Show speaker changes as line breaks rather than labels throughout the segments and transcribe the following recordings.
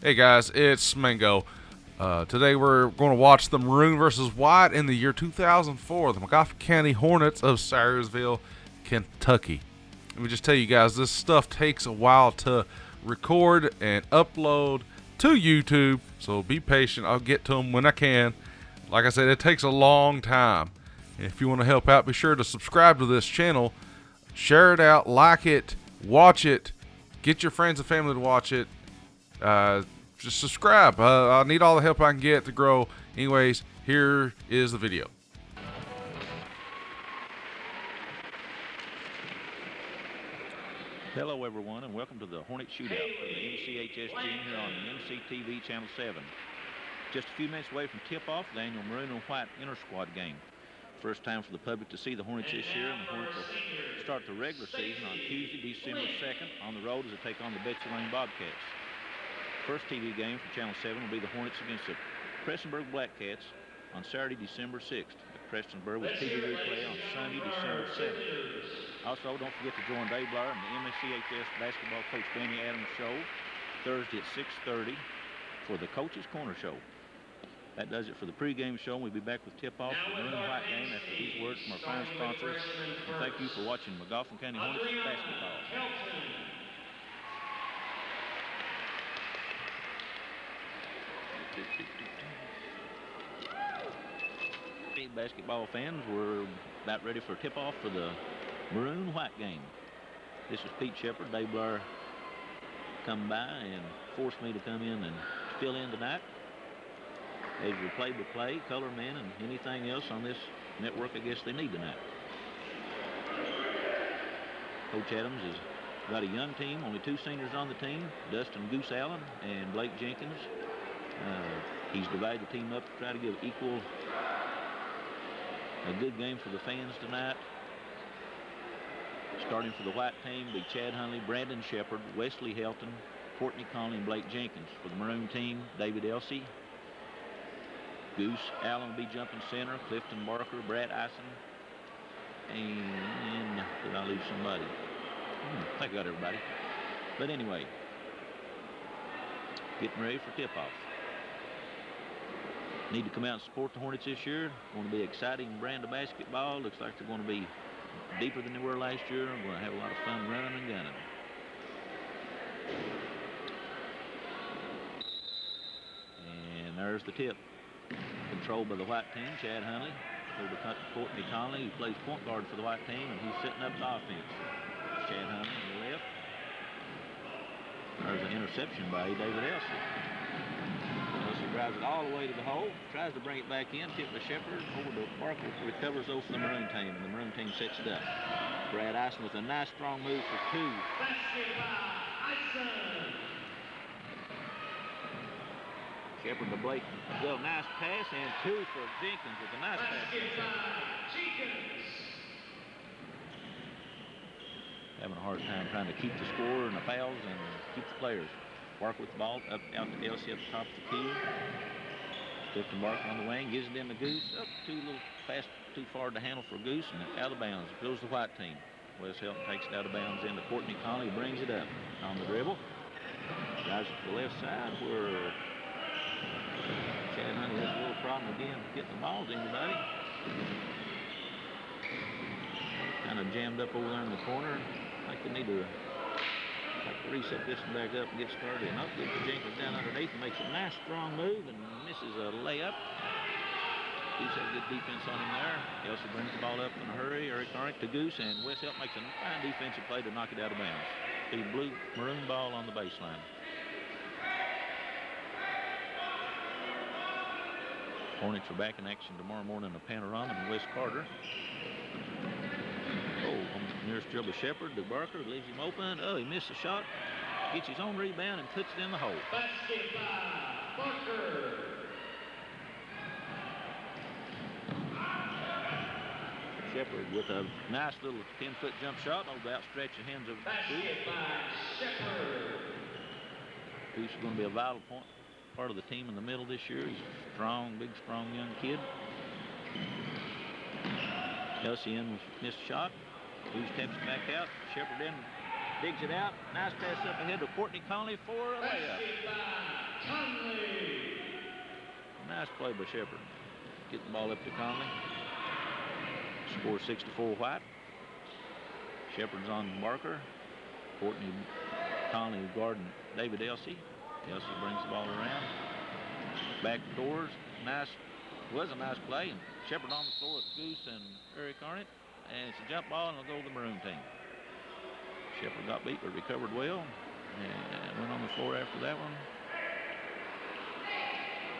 Hey guys, it's Mango. Today we're going to watch the Maroon versus White in the year 2004, the Magoffin County Hornets of Sayersville, Kentucky. Let me just tell you guys, this stuff takes a while to record and upload to YouTube, so be patient. I'll get to them when I can. Like I said, it takes a long time. And if you want to help out, be sure to subscribe to this channel, share it out, like it, watch it, get your friends and family to watch it. Just subscribe. I need all the help I can get to grow. Anyways, here is the video.
Hello everyone, and welcome to the Hornet Shootout for the MCHS team here on MCTV Channel 7. Just a few minutes away from tip-off the annual Maroon and White inter-squad game. First time for the public to see the Hornets this year, and the Hornets will start the regular season on Tuesday, December 2nd on the road as they take on the Betsy Lane Bobcats. First TV game for Channel 7 will be the Hornets against the Prestonburg Blackcats on Saturday, December 6th at Prestonburg with TV replay on Sunday, December 7th. Also, don't forget to join Dave Blair and the MCHS basketball coach Danny Adams show Thursday at 6:30 for the Coach's Corner show. That does it for the pregame show. We'll be back with tip-off for the Maroon and White game after these words from our fine sponsors. And thank you for watching Magoffin County Hornets basketball. Hey, basketball fans, we're about ready for tip-off for the Maroon White game. This is Pete Shepard. Dave Blair come by and forced me to come in and fill in tonight as your play-by-play, color man, and anything else on this network I guess they need tonight. Coach Adams has got a young team, only two seniors on the team, Dustin Goose Allen and Blake Jenkins. He's divided the team up to try to give a good game for the fans tonight. Starting for the White team will be Chad Hunley, Brandon Shepard, Wesley Helton, Courtney Conley, and Blake Jenkins. For the Maroon team, David Elsey, Goose Allen will be jumping center, Clifton Barker, Brad Eisen, and did I leave somebody? I think I got everybody. But anyway, getting ready for tip-off. Need to come out and support the Hornets this year. Going to be an exciting brand of basketball. Looks like they're going to be deeper than they were last year. We're going to have a lot of fun running and gunning. And there's the tip. Controlled by the White team, Chad Hunley. Over to Courtney Conley, who plays point guard for the White team, and he's setting up the offense. Chad Hunley on the left. There's an interception by David Elsey. Elsey drives it all the way to the hole, tries to bring it back in, tipped to Shepard, over to Barker, recovers those for the Maroon team, and the Maroon team sets it up. Brad Eisen with a nice strong move for two. Shepard to Blake. Well, nice pass, and two for Jenkins with a nice pass. Having a hard time trying to keep the score and the fouls and keep the players. Barker with the ball up out to Elsey at the top of the key. Clifton Barker on the wing, gives it in to Goose. Up too little fast, too far to handle for Goose, and out of bounds. Goes the White team. Wes Helton takes it out of bounds into Courtney Conley, brings it up on the dribble. Drives it to the left side where Chad Hunley has a little problem again getting the balls to anybody. Kind of jammed up over there in the corner. I think they need to reset this one back up and get started. And up gets Jenkins down underneath and makes a nice strong move and misses a layup. Goose had good defense on him there. Elsey brings the ball up in a hurry. Eric Arnick to Goose, and Wes Helton makes a fine defensive play to knock it out of bounds. The blue Maroon ball on the baseline. Hornets are back in action tomorrow morning in Panorama in West Carter. Oh, nearest dribble Shepard to Barker, leaves him open. Oh, he missed the shot. Gets his own rebound and puts it in the hole. Shepard with a nice little 10-foot jump shot. No doubt stretch the hands of Goose. Goose is going to be a vital part of the team in the middle this year. He's a strong, big, strong young kid. Elsey in with missed shot. Goose taps it back out. Shepard in, digs it out. Nice pass up ahead to Courtney Conley for a layup. play by Shepard. Get the ball up to Conley. Score 6-4 White. Shepard's on Barker. Courtney Conley guarding David Elsey. Elsey brings the ball around. Back doors. Nice. Was a nice play. And Shepard on the floor with Goose and Eric Arnett. And it's a jump ball, and it'll go to the Maroon team. Shepard got beat, but recovered well. And went on the floor after that one.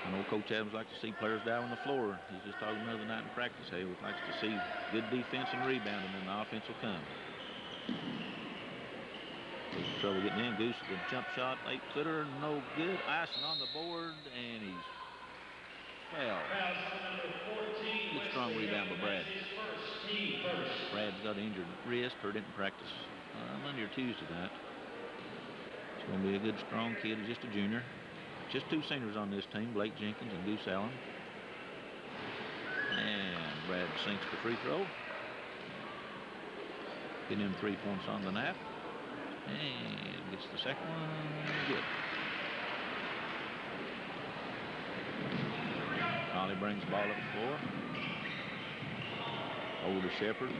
I know Coach Adams likes to see players down on the floor. He's just talking the other night in practice. He likes to see good defense and rebounding, and the offense will come. He's trouble getting in. Goose with a jump shot, 8-footer, no good. Icing on the board, and he's fouled. Good strong rebound by Brad. Brad's got an injured wrist, or didn't practice Monday or Tuesday night. He's going to be a good, strong kid. He's just a junior. Just two seniors on this team, Blake Jenkins and Goose Allen. And Brad sinks the free throw. Getting him 3 points on the night. And gets the second one. Good. Conley brings the ball up the floor. Over to Shepard.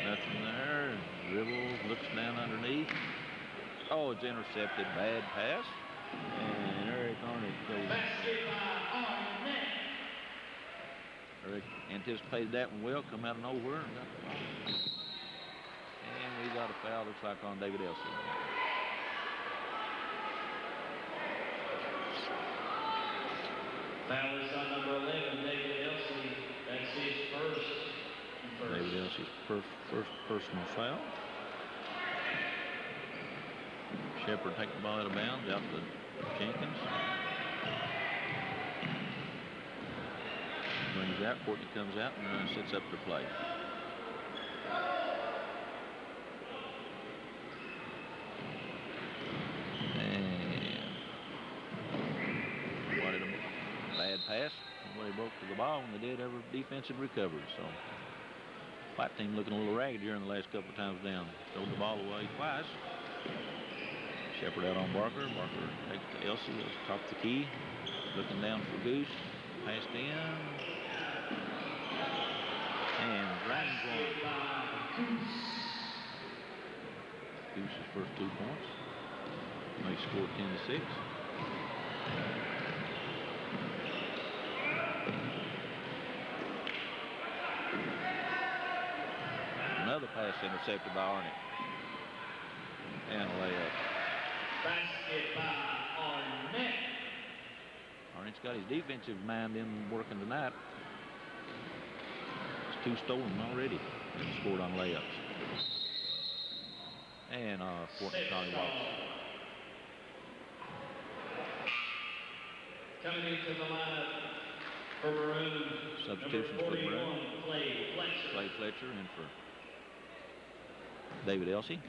Nothing there. Dribbles, looks down underneath. Oh, it's intercepted. Bad pass. And Eric Arnett goes. Eric anticipated that one well, come out of nowhere and got the ball. And we got a foul, looks like on David Elsey.
Foul is on number 11, David Elsey. That's his first.
David Elsey's first personal foul. Shepard takes the ball out of bounds, out to Jenkins. Brings out, Courtney comes out and sits up to play. And what a bad pass. Nobody broke to the ball when they did every defensive recovery. So White team looking a little ragged here in the last couple of times down. Throw the ball away twice. Shepard out on Barker. Barker takes to Elsey. Let's top the key. Looking down for Goose. Passed in. And drains one. Goose's first 2 points. They scored 10-6. Another pass intercepted by Arnett. And a layup.
Basket by Arnett.
Arnett's got his defensive mind in working tonight. It's 2 stolen already. And scored on layups. And Courtney Conley walks.
Coming into the lineup for Maroon.
Substitutions for Maroon. Clay Fletcher in for David Elsey.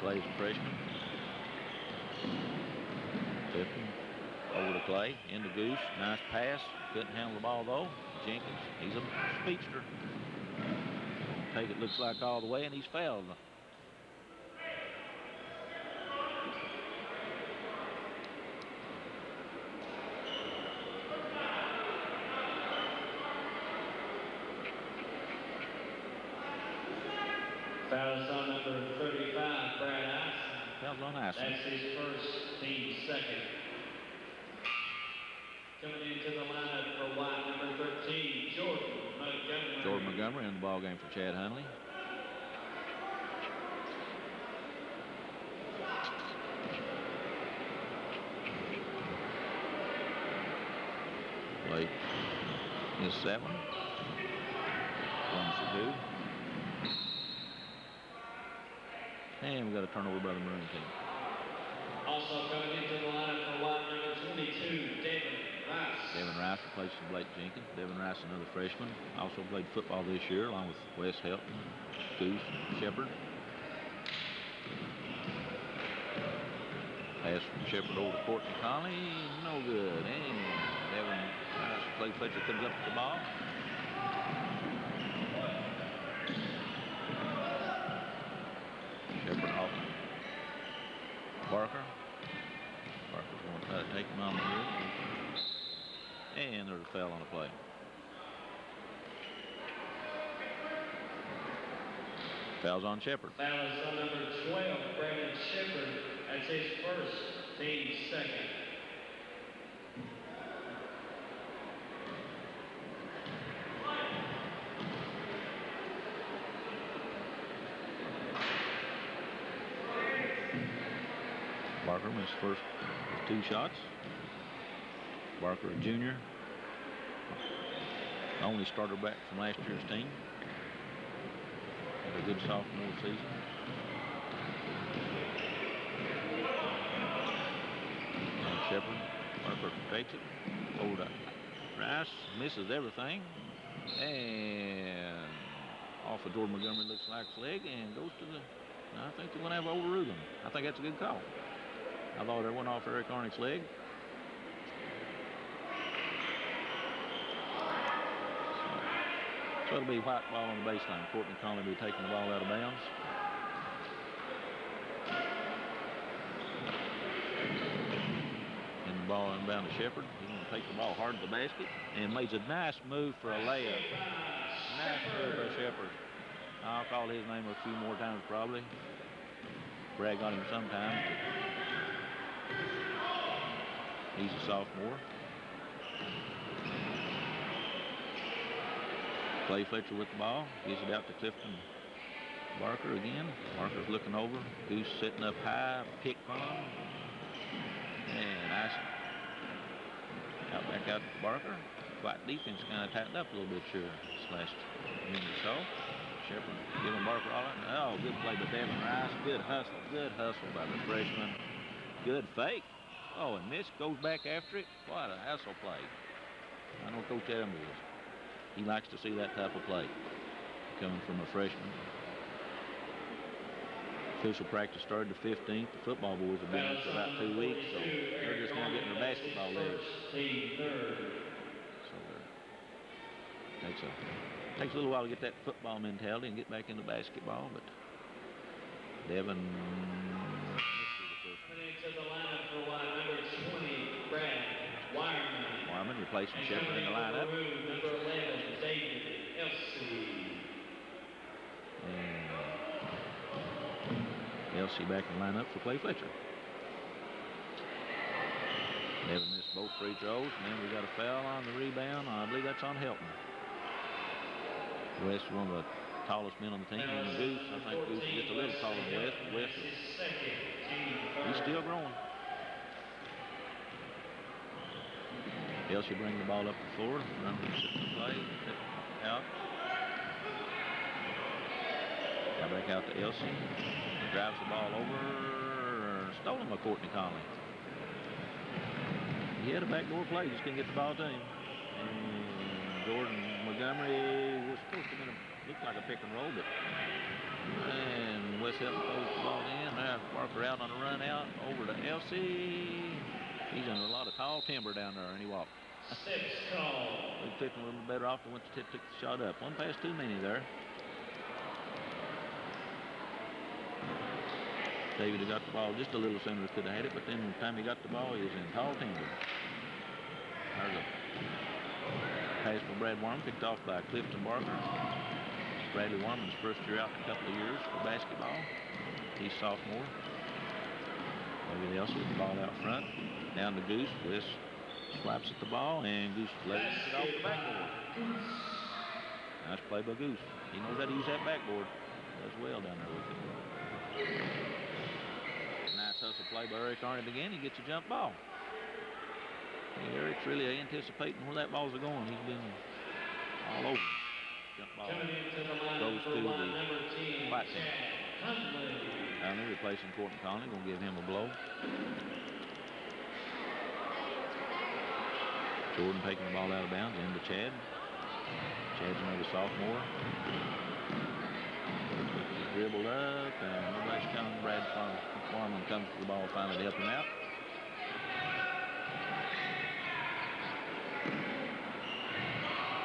Clay's a freshman. Tipping over to Clay, into Goose. Nice pass. Couldn't handle the ball though. Jenkins, he's a speedster. Take it, looks like all the way, and he's fouled.
Foul on number 35, Brad Ice.
Foul's on Ice.
That's his first, team second. Coming into the lineup for White, number 13, Jordan Montgomery.
Jordan Montgomery in the ball game for Chad Hunley. Blake missed that one. One for two. And we got a turnover by the Maroon team.
Also coming into the lineup for White, number 22, Devin Rice.
Devin Rice replaces Blake Jenkins. Devin Rice, another freshman. Also played football this year along with Wes Helton, Goose, and Shepard. Pass from Shepard over to Courtney Conley. No good. And Devin Rice, Clay Fletcher comes up with the ball. Shepard off. Barker. Barker's going to try to take him on the head. And there's a foul on the play. Foul's on Shepard.
Foul is on number 12, Brandon Shepard. That's his first, team second.
Barker missed first with 2 shots. Barker, a junior. Only starter back from last year's team. Had a good sophomore season. And Shepard. Barker takes it. Over to Rice. Misses everything. And off of Jordan Montgomery, looks like his leg, and goes to the... I think they're going to have to overrule him. I think that's a good call. I thought it went off Eric Arnick's leg. So it'll be white ball on the baseline. Courtney Conley will be taking the ball out of bounds. And the ball inbound to Shepard. He's going to take the ball hard to the basket and makes a nice move for a layup. Nice move by Shepard. I'll call his name a few more times probably. Brag on him sometimes. He's a sophomore. Clay Fletcher with the ball. Gives it out to Clifton Barker again. Barker's looking over. Goose sitting up high. Pick from him. And nice. Back out to Barker. White defense kind of tightened up a little bit sure this last minute or so. Shepard giving Barker all that. Oh, good play by Devin Rice. Good hustle. Good hustle by the freshman. Good fake. Oh, and Miss goes back after it. What a hustle play. I know Coach Adams is. He likes to see that type of play coming from a freshman. Official practice started the 15th. The football boys have been in for about 2 weeks, so they're just now getting their basketball legs. So takes a little while to get that football mentality and get back into basketball, but Devin
To the lineup for number 20, Brad
Wyman replacing Shepard in the lineup.
Maroon, number 11, David Elsey.
And Elsey back in the lineup for Clay Fletcher. Devin missed both free throws, and then we got a foul on the rebound. I believe that's on Helton. West, one of the tallest men on the team, and Goose. I think Goose is just a little taller than West. West he's still growing. Elsey bring the ball up the floor. Run the play. Out. Now back out to Elsey. He drives the ball over. Stolen by Courtney Conley. He had a backdoor play. Just couldn't get the ball to him. And Jordan Montgomery was supposed to look like a pick and roll, but and West Helton throws the ball in. Now Barker out on the run out over to Elsey. He's in a lot of tall timber down there, and he walked.
Six call.
We picked him a little better off than once the tip took the shot up. One pass too many there. David had got the ball just a little sooner, could have had it, but then the time he got the ball, he was in tall timber. There's a pass from Brad Warman, picked off by Clifton Barker. Bradley Warman's first year out in a couple of years for basketball. He's sophomore. David Elsey with the ball out front. Down to Goose. West slaps at the ball, and Goose lets it off the backboard. Nice play by Goose. He knows how to use that backboard. Does well down there with it. Nice hustle play by Eric Arnett again. He gets a jump ball. And Eric's really anticipating where that ball's going. He's been all over. Jump ball goes to the white team. Conley replacing Courtney Conley. Going to give him a blow. Jordan taking the ball out of bounds into Chad. Chad's another sophomore. He's dribbled up, and nobody's coming. Brad Farman comes to the ball finally to help him out.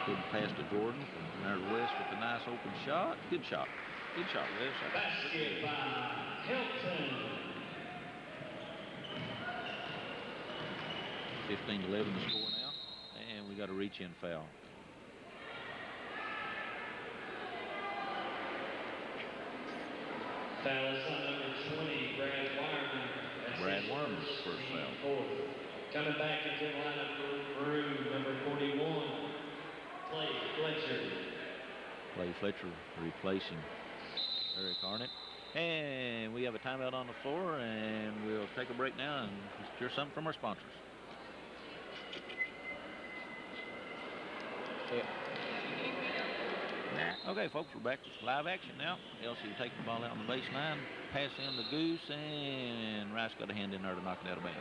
Good pass to Jordan from there's West with a nice open shot. Good shot. Good shot, West.
Basket by Helton.
15-11 to score now. And we got a reach-in foul.
Foul is on number 20, Brad Wireman. That's
Brad
his
Wireman's first foul.
fourth. Coming back into the lineup for Maroon, number 41, Clay Fletcher.
Clay Fletcher replacing Eric Hornet. And we have a timeout on the floor, and we'll take a break now and hear something from our sponsors. Okay, folks, we're back with live action now. Elsie will take the ball out on the baseline, pass in the Goose, and Rice got a hand in there to knock it out of bounds.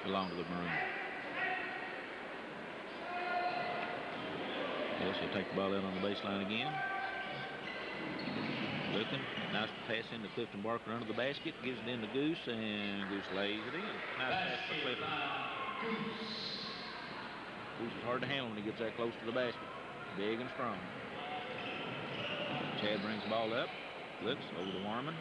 Belong to the Maroon. Elsie will take the ball out on the baseline again. Looking, nice pass into Clifton Barker under the basket, gives it in to Goose, and Goose lays it in. Nice pass for Clifton. Goose is hard to handle when he gets that close to the basket. Big and strong. Chad brings the ball up, looks over to Warman.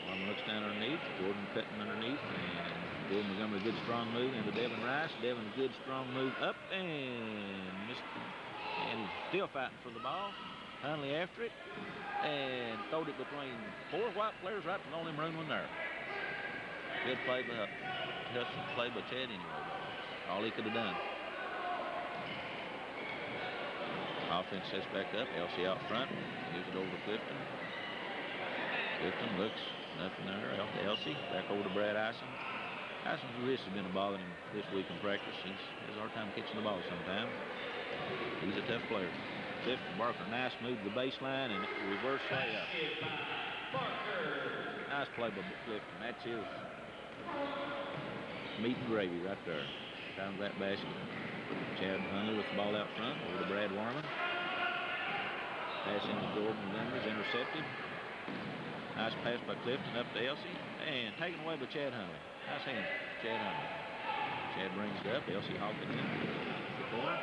Warman looks down underneath. Jordan cutting underneath, and Jordan Montgomery, good strong move into Devin Rice. Devin, good strong move up and missed. And he's still fighting for the ball. Hunley after it and throwed it between four white players right to the only Maroon one there. Good play by Chad anyway. All he could have done. Offense sets back up. Elsie out front. Gives it over to Clifton. Clifton looks. Nothing there. Out to Elsie. Back over to Brad Ison. Ison's wrist has been bothering him this week in practice. He has a hard time catching the ball sometimes. He's a tough player. Clifton Barker, nice move to the baseline and reverse layup. Nice play by Clifton. That's his meat and gravy right there. Down to that basket. Chad Hunley with the ball out front over to Brad Warman. Pass into Jordan Montgomery's intercepted. Nice pass by Clifton up to Elsie and taken away by Chad Hunley. Nice hand, Chad Hunley. Chad brings it up. Elsie hawking in the corner.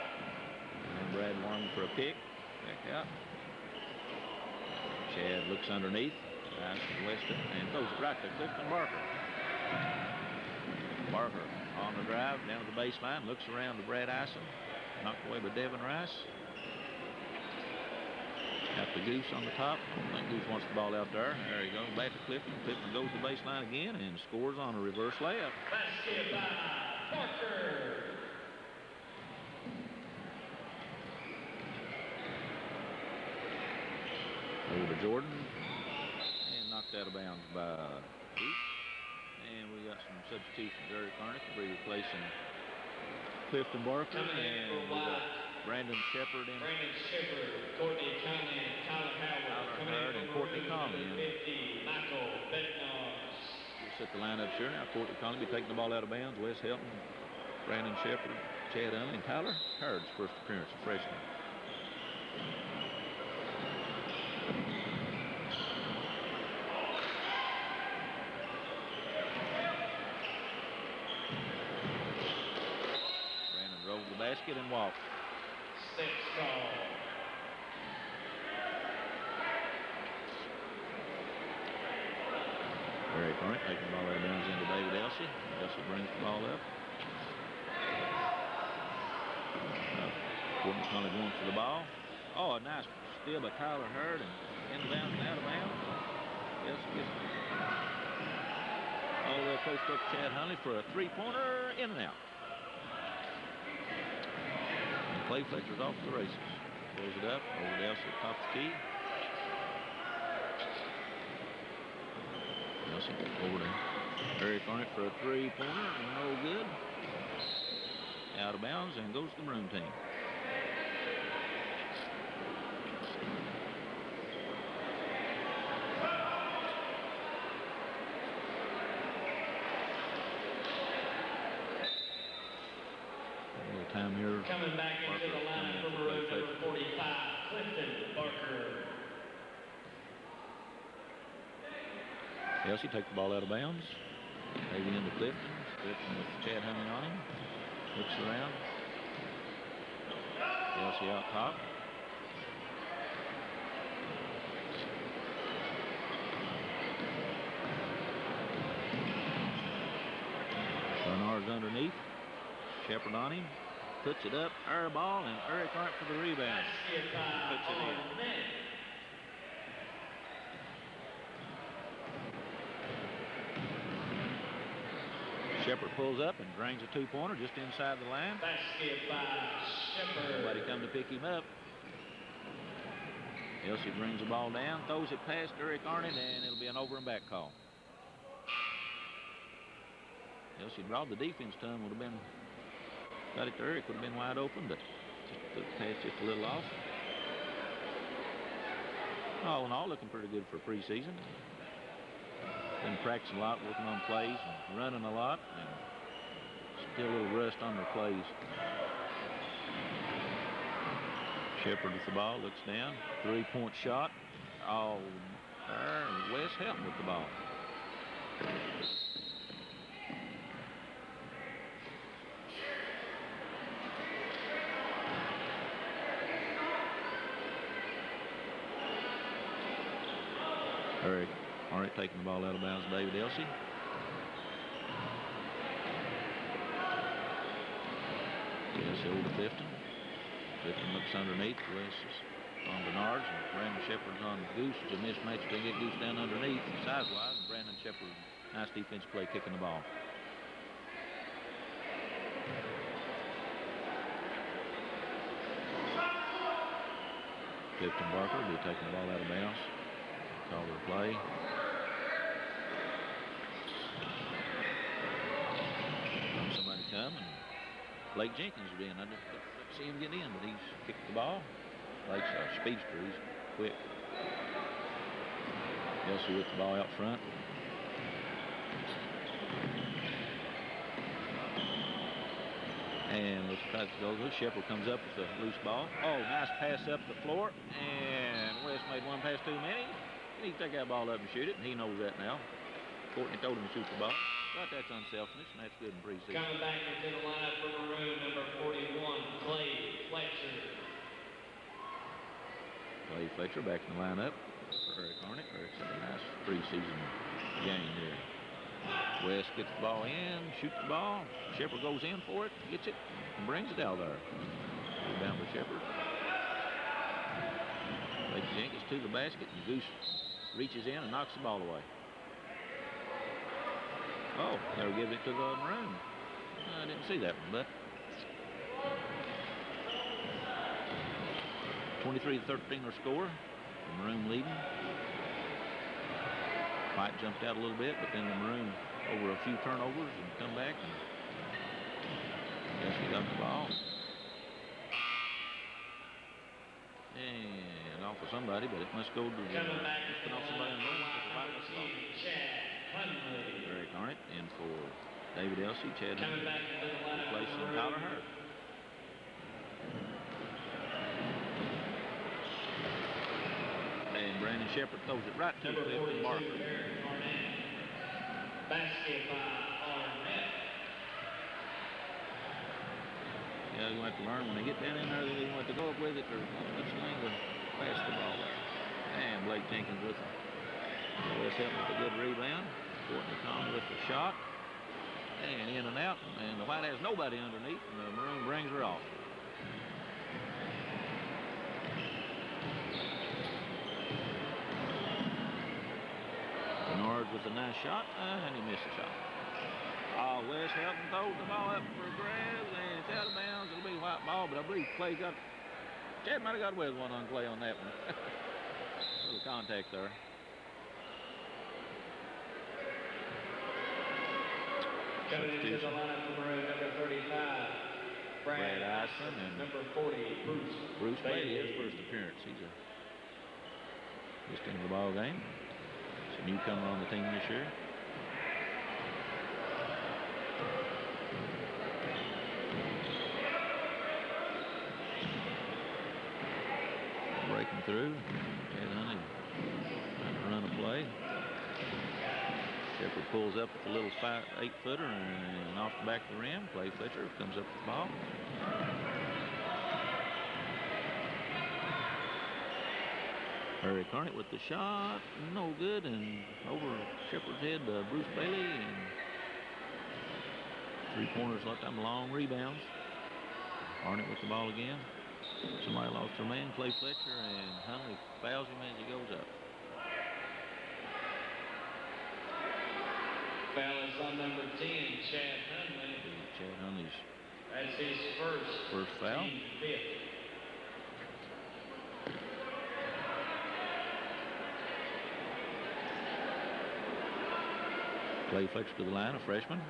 And Brad Warman for a pick. Back out. Chad looks underneath. Nice to Weston and throws it right to Clifton Barker. Barker on the drive down to the baseline. Looks around to Brad Ison. Knocked away by Devin Rice. Got the Goose on the top. I think Goose wants the ball out there. There he goes. Back to Clifton. Clifton goes to the baseline again and scores on a reverse layup.
Basket by Parker.
Over to Jordan. And knocked out of bounds by Goose. And we got some substitutions. Eric Hornet will be replacing Clifton Barker. And we got Brandon Shepard in.
Brandon Shepard, Courtney Conley, Tyler Howard. Coming in
and
for
Courtney
Maroon,
Conley.
number 50, Michael Bednar.
We'll set the lineup here now. Courtney Conley be taking the ball out of bounds. Wes Helton, Brandon Shepard, Chad Hunley, and Tyler Hurd's first appearance, a freshman. Brandon drove the basket and walked.
Six call.
Very current, taking the ball out of bounds into David Elsie. Elsie brings the ball up. Courtney Conley going for the ball. Oh, a nice steal by Tyler Hurd and into bounds and out of bounds. Elsie gets all the way post up Chad Hunley for a three-pointer in and out. And Clay Fletcher's off to the races. Throws it up over to Elsie at top of the key. Elsie over to Eric Hornet for a three-pointer, no good. Out of bounds and goes to the Maroon team. A little time here.
Coming back into the lineup for Maroon, number 45, Clifton Barker.
Elsie take the ball out of bounds. Maybe into Clifton. Clifton with Chad Hunley on him. Looks around. Elsie out top. Bernard's underneath. Shepard on him. puts it up, air ball, and Eric Arndt for the rebound. Puts it in. Shepard pulls up and drains a two-pointer just inside the line.
Basket by Shepard.
Nobody come to pick him up. Elsie brings the ball down, throws it past Eric Arnott, and it'll be an over and back call. Elsie drawed the defense to him, would have been, got it to Eric, would have been wide open, but just the pass just a little off. All in all, looking pretty good for preseason. Been practicing a lot, working on plays, and running a lot, and still a little rust on their plays. Shepard with the ball, looks down, three-point shot. Oh, there, Wes Helton with the ball. Eric Arnott taking the ball out of bounds, David Elsie. Elsie over to Clifton. Clifton looks underneath. Wes is on Bernards, and Brandon Shepard's on Goose. It's a mismatch. They get Goose down underneath, size-wise, and Brandon Shepard, nice defense play, kicking the ball. Clifton Barker will be taking the ball out of bounds. Call the play. Somebody come, and Blake Jenkins will be in. I didn't see him get in, but he's kicked the ball. Blake's a speedster. He's quick. Elsie with the ball out front. And let's try to go. Shepard comes up with a loose ball. Oh, nice pass up the floor. And Wes made one pass too many. He needs to take that ball up and shoot it, and he knows that now. Courtney told him to shoot the ball. But that's unselfishness, and that's good in preseason.
Coming back into the lineup for Maroon, number 41, Clay Fletcher.
Clay Fletcher back in the lineup for Eric Arnott. Eric's had a nice preseason game here. West gets the ball in, shoots the ball. Shepard goes in for it, gets it, and brings it out there. Rebound for Shepard. Blake Jenkins to the basket, and Goose reaches in and knocks the ball away. Oh, they'll give it to the Maroon. I didn't see that one, but 23-13 our score. The Maroon leading. White jumped out a little bit, but then the Maroon over a few turnovers and come back and guess he got the ball. And off of somebody, but it must go to the off somebody on the Maroon because the White must have lost. Eric Arnott in for David Elsie. Chad replacing Tyler Hurt. And Brandon Shepard throws it right to Clifton Barker.
Basket by Arnett.
Yeah, you're going to have to learn when they get down in there, they're going to have to go up with it or what's the name to pass the ball there. And Blake Jenkins with it. Wes Helton with a good rebound. Courtney Conley with the shot. And in and out. And the White has nobody underneath. And the Maroon brings her off. Bernard with a nice shot. And he missed the shot. Oh, Wes Helton throws the ball up for grabs. And it's out of bounds. It'll be a white ball. But I believe Clay got... Chad might have got away with one on Clay on that one. A little contact there.
Coming into the lineup for Maroon, number 35, Brad Ison, and number 40,
Bruce Bailey, his first appearance. He's just into the ball game. He's a newcomer on the team this year. Breaking through. Chad Honey trying to run a play. Shepard pulls up with a little 8-footer and off the back of the rim. Clay Fletcher comes up with the ball. Eric Arnott with the shot, no good, and over Shepard's head, Bruce Bailey, and 3 pointers left. Them long rebounds. Hornet with the ball again. Somebody lost their man, Clay Fletcher, and Huntley fouls him as he goes up.
Foul is on number 10, Chad Huntley.
Chad Huntley's
That's his first
foul.
team fifth.
Clay Fletcher to the line, a freshman.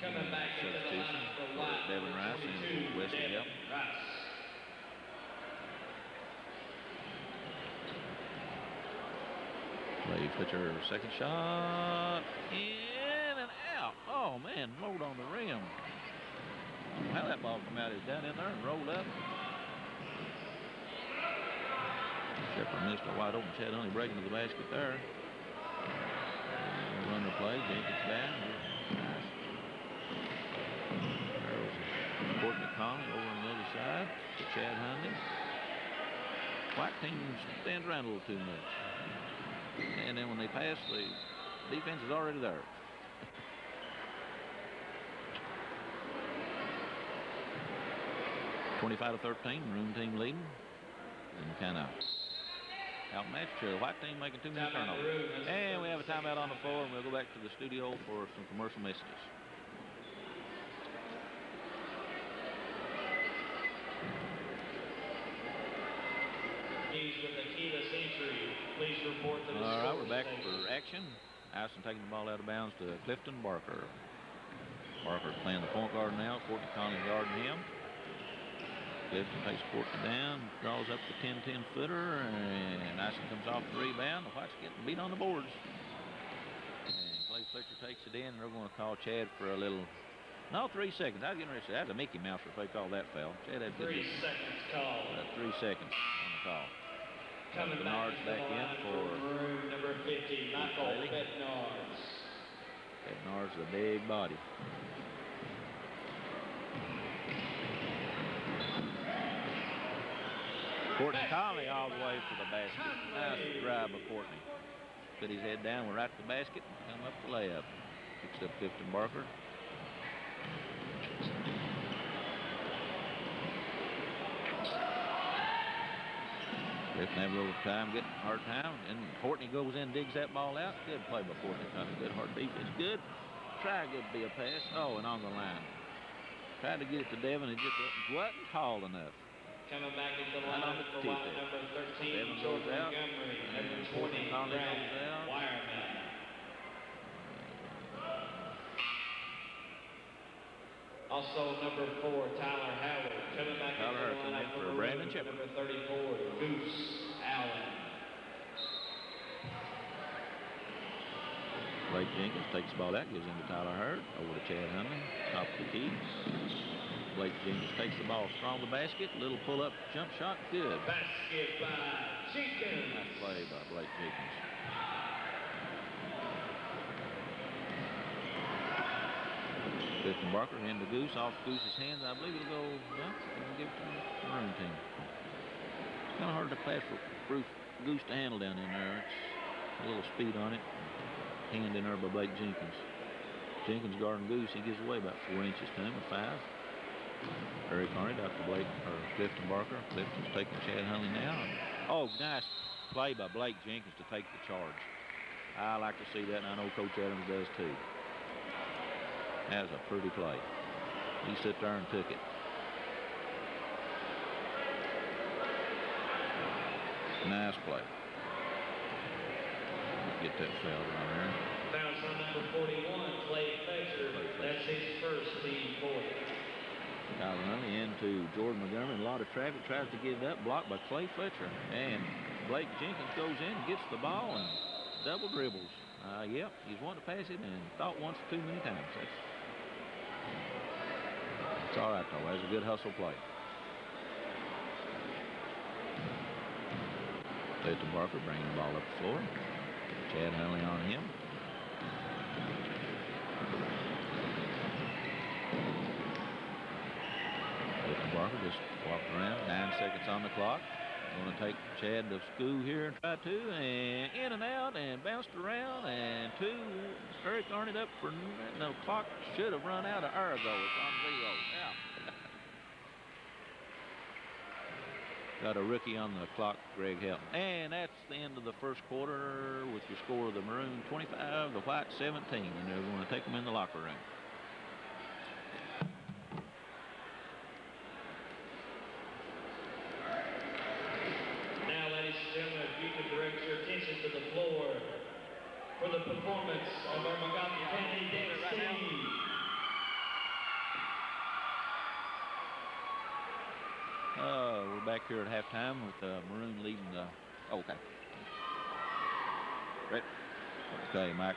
Coming back into the lineup for White,
Devin Rice and Wesley Help.
Rice.
Clay Fletcher, second shot, in and out. Oh man, rolled on the rim. How that ball come out is down in there and rolled up. Shepard missed a wide open. Chad Huntley breaking to the basket there. Run the play. Jenkins down. There was Courtney Conley over on the other side to Chad Huntley. White team stands around a little too much. And then when they pass, the defense is already there. (25-13), Maroon team leading. And kind of outmatched here. The White team making too many turnovers. And we have a timeout on the floor, and we'll go back to the studio for some commercial messages.
News with a keyless entry. Please report to the
All right, we're back
station.
for action. Allison taking the ball out of bounds to Clifton Barker. Barker's playing the point guard now. Courtney Conley guarding him. Clifton takes Courtney down, draws up the 10-10 footer, and Allison comes off the rebound. The Whites getting beat on the boards. And Clay Fletcher takes it in, and they're going to call Chad for a little. No, 3 seconds. I was getting ready to say that's a Mickey Mouse if they call that foul. Chad had
3 seconds call.
3 seconds on the call.
Coming
Bernard's
back
back
into the
in
line
for
Maroon, number 50, Michael
Bailey.
Bednarz.
Bednarz, the big body. Courtney Conley all the way to the basket. Nice drive by Courtney. Put his head down, went right to the basket, and come up the layup. Picks up Clifton Barker. Clifton have a little time, getting a hard time, and Courtney goes in, digs that ball out. Good play by Courtney. Good hard defense. Good. Try good to be a pass. Oh, and on the line. Tried to get it to Devin and just wasn't tall enough.
Coming back into the
Right on
line
the
for
tip
White,
there.
number 13,
Devin
Jordan
goes out.
Montgomery, number
And
20,
Courtney Conley
Brad
goes out.
Wireman. Also number 4, Tyler Howard. Coming back
Tyler
into
Howard
the
coming
line
in
for
for
Maroon,
Brandon Shepard.
number 34, Goose Allen.
Blake Jenkins takes the ball out, gives him to Tyler Hurd, over to Chad Huntley, top of the key. Blake Jenkins takes the ball strong to the basket, little pull-up jump shot, good.
Basket by Jenkins.
Nice play by Blake Jenkins. Clifton Barker into Goose, off Goose's hands. I believe it'll go, well, we'll give it to the Maroon team. It's kind of hard to pass for Goose to handle down in there. It's a little speed on it. Hand in there by Blake Jenkins. Jenkins guarding Goose. He gives away about 4 inches to him, a 5. Eric Carney out to Clifton Barker. Clifton's taking Chad Huntley now. Oh, nice play by Blake Jenkins to take the charge. I like to see that, and I know Coach Adams does too. That was a pretty play. He sat there and took it. Nice play. Get that foul right there.
Foul's on number 41, Clay Fletcher. That's his first team fourth.
Tyler Huntley into Jordan Montgomery. A lot of traffic. Tries to give that, blocked by Clay Fletcher. And Blake Jenkins goes in, gets the ball, and double dribbles. Yep, he's wanting to pass it and thought once too many times. That's all right, though. That's a good hustle play. Clifton Barker bringing the ball up the floor. Chad Huntley on him. Clifton Barker just walked around. 9 seconds on the clock. Going to take Chad to school here and try to, and in and out, and bounced around, and 2. Eric Arnett up for no clock. Should have run out an hour ago. It's on 0. Out. Got a rookie on the clock, Greg Helton. And that's the end of the first quarter with your score of the Maroon 25, the White 17, and they're going to take them in the locker room.
Now, ladies and gentlemen, if you could direct your attention to the floor for the performance of our Magoffin County dance team.
We're back here at halftime with Maroon leading the. Okay. Right. Okay, Mike.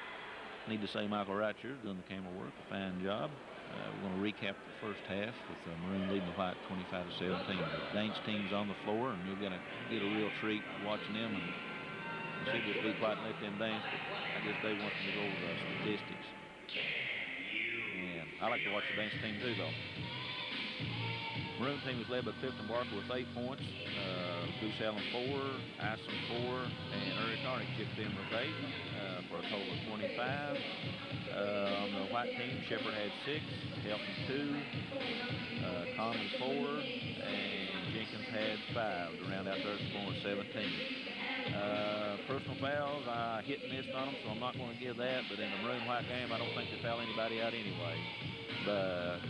Need to say Michael Wright here doing the camera work. Fine job. We're going to recap the first half with Maroon leading the White 25-17. The Danes team's on the floor, and you're going to get a real treat watching them. And you should just be quiet and let them dance, but I guess they want you to go over the statistics. And I like to watch the dance team too, though. Maroon team was led by Clifton Barker with 8 points, Goose Allen 4, Ison 4, and Eric Arnett chipped in with 8 for a total of 25. On the White team, Shepard had 6, Helton 2, Commons 4, and Jenkins had 5 to round out their score of 17. Personal fouls, I hit and missed on them, so I'm not going to give that, but in the Maroon-White game, I don't think they foul anybody out anyway. But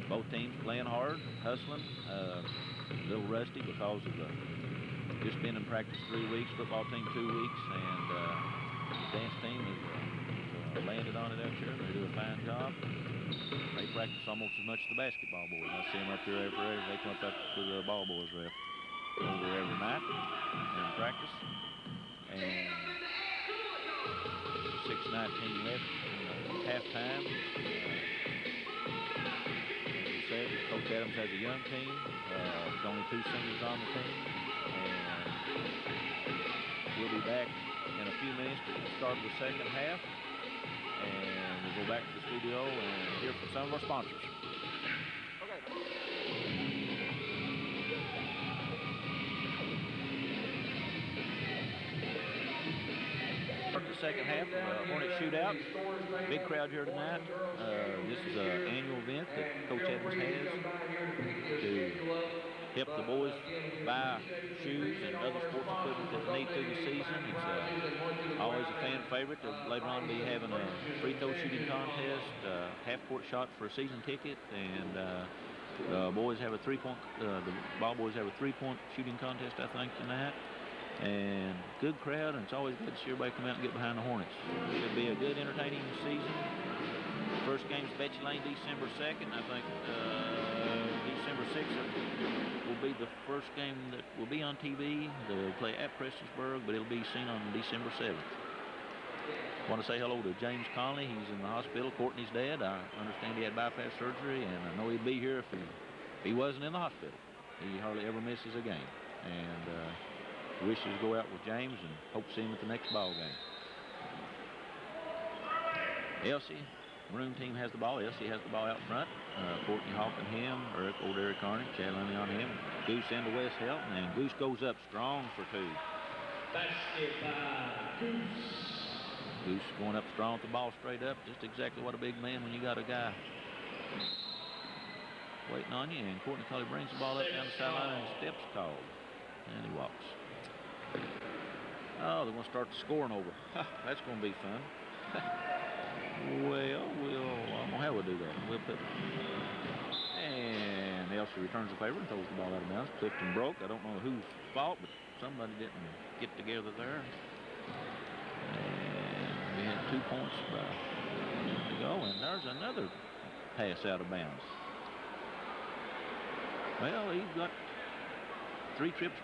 both teams playing hard, hustling, a little rusty because of the just been in practice 3 weeks, football team 2 weeks, and the dance team has landed on it out here. They do a fine job. They practice almost as much as the basketball boys. I see them up here every day. They come up to the ball boys rep over every night in practice. And 6:19 left in halftime. Said Coach Adams has a young team. There's only 2 seniors on the team, and we'll be back in a few minutes to start the second half, and we'll go back to the studio and hear from some of our sponsors. Start the second half, Hornet Shootout. Big crowd here tonight. This is an annual event that Coach Adams has to help the boys buy shoes and other sports equipment that they need through the season. It's always a fan favorite. They'll later on be having a free throw shooting contest, half-court shot for a season ticket, and the boys have a the ball boys have a 3-point shooting contest, I think, tonight. And good crowd, and it's always good to see everybody come out and get behind the Hornets. It should be a good, entertaining season. First game's Betsy Lane, December 2nd. I think December 6th will be the first game that will be on TV. They'll play at Prestonsburg, but it'll be seen on December 7th. I want to say hello to James Conley. He's in the hospital. Courtney's dad. I understand he had bypass surgery, and I know he'd be here if he wasn't in the hospital. He hardly ever misses a game. And wishes to go out with James and hope to see him at the next ball game. Elsie, Maroon team has the ball. Elsie has the ball out front. Courtney Hawk and him, old Eric Arnett, Chad Lundy on him. Goose into West Helton, and Goose goes up strong for 2.
Basket by Goose.
Goose going up strong with the ball straight up. Just exactly what a big man when you got a guy waiting on you. And Courtney Cully brings the ball up down the sideline, and steps called. And he walks. Oh, they're going to start the scoring over. That's going to be fun. Well, I don't know how we'll do that. We'll put. And Elsie returns the favor and throws the ball out of bounds. Clifton broke. I don't know whose fault, but somebody didn't get together there. And we had 2 points to go, and there's another pass out of bounds. Well, he's got 3 trips.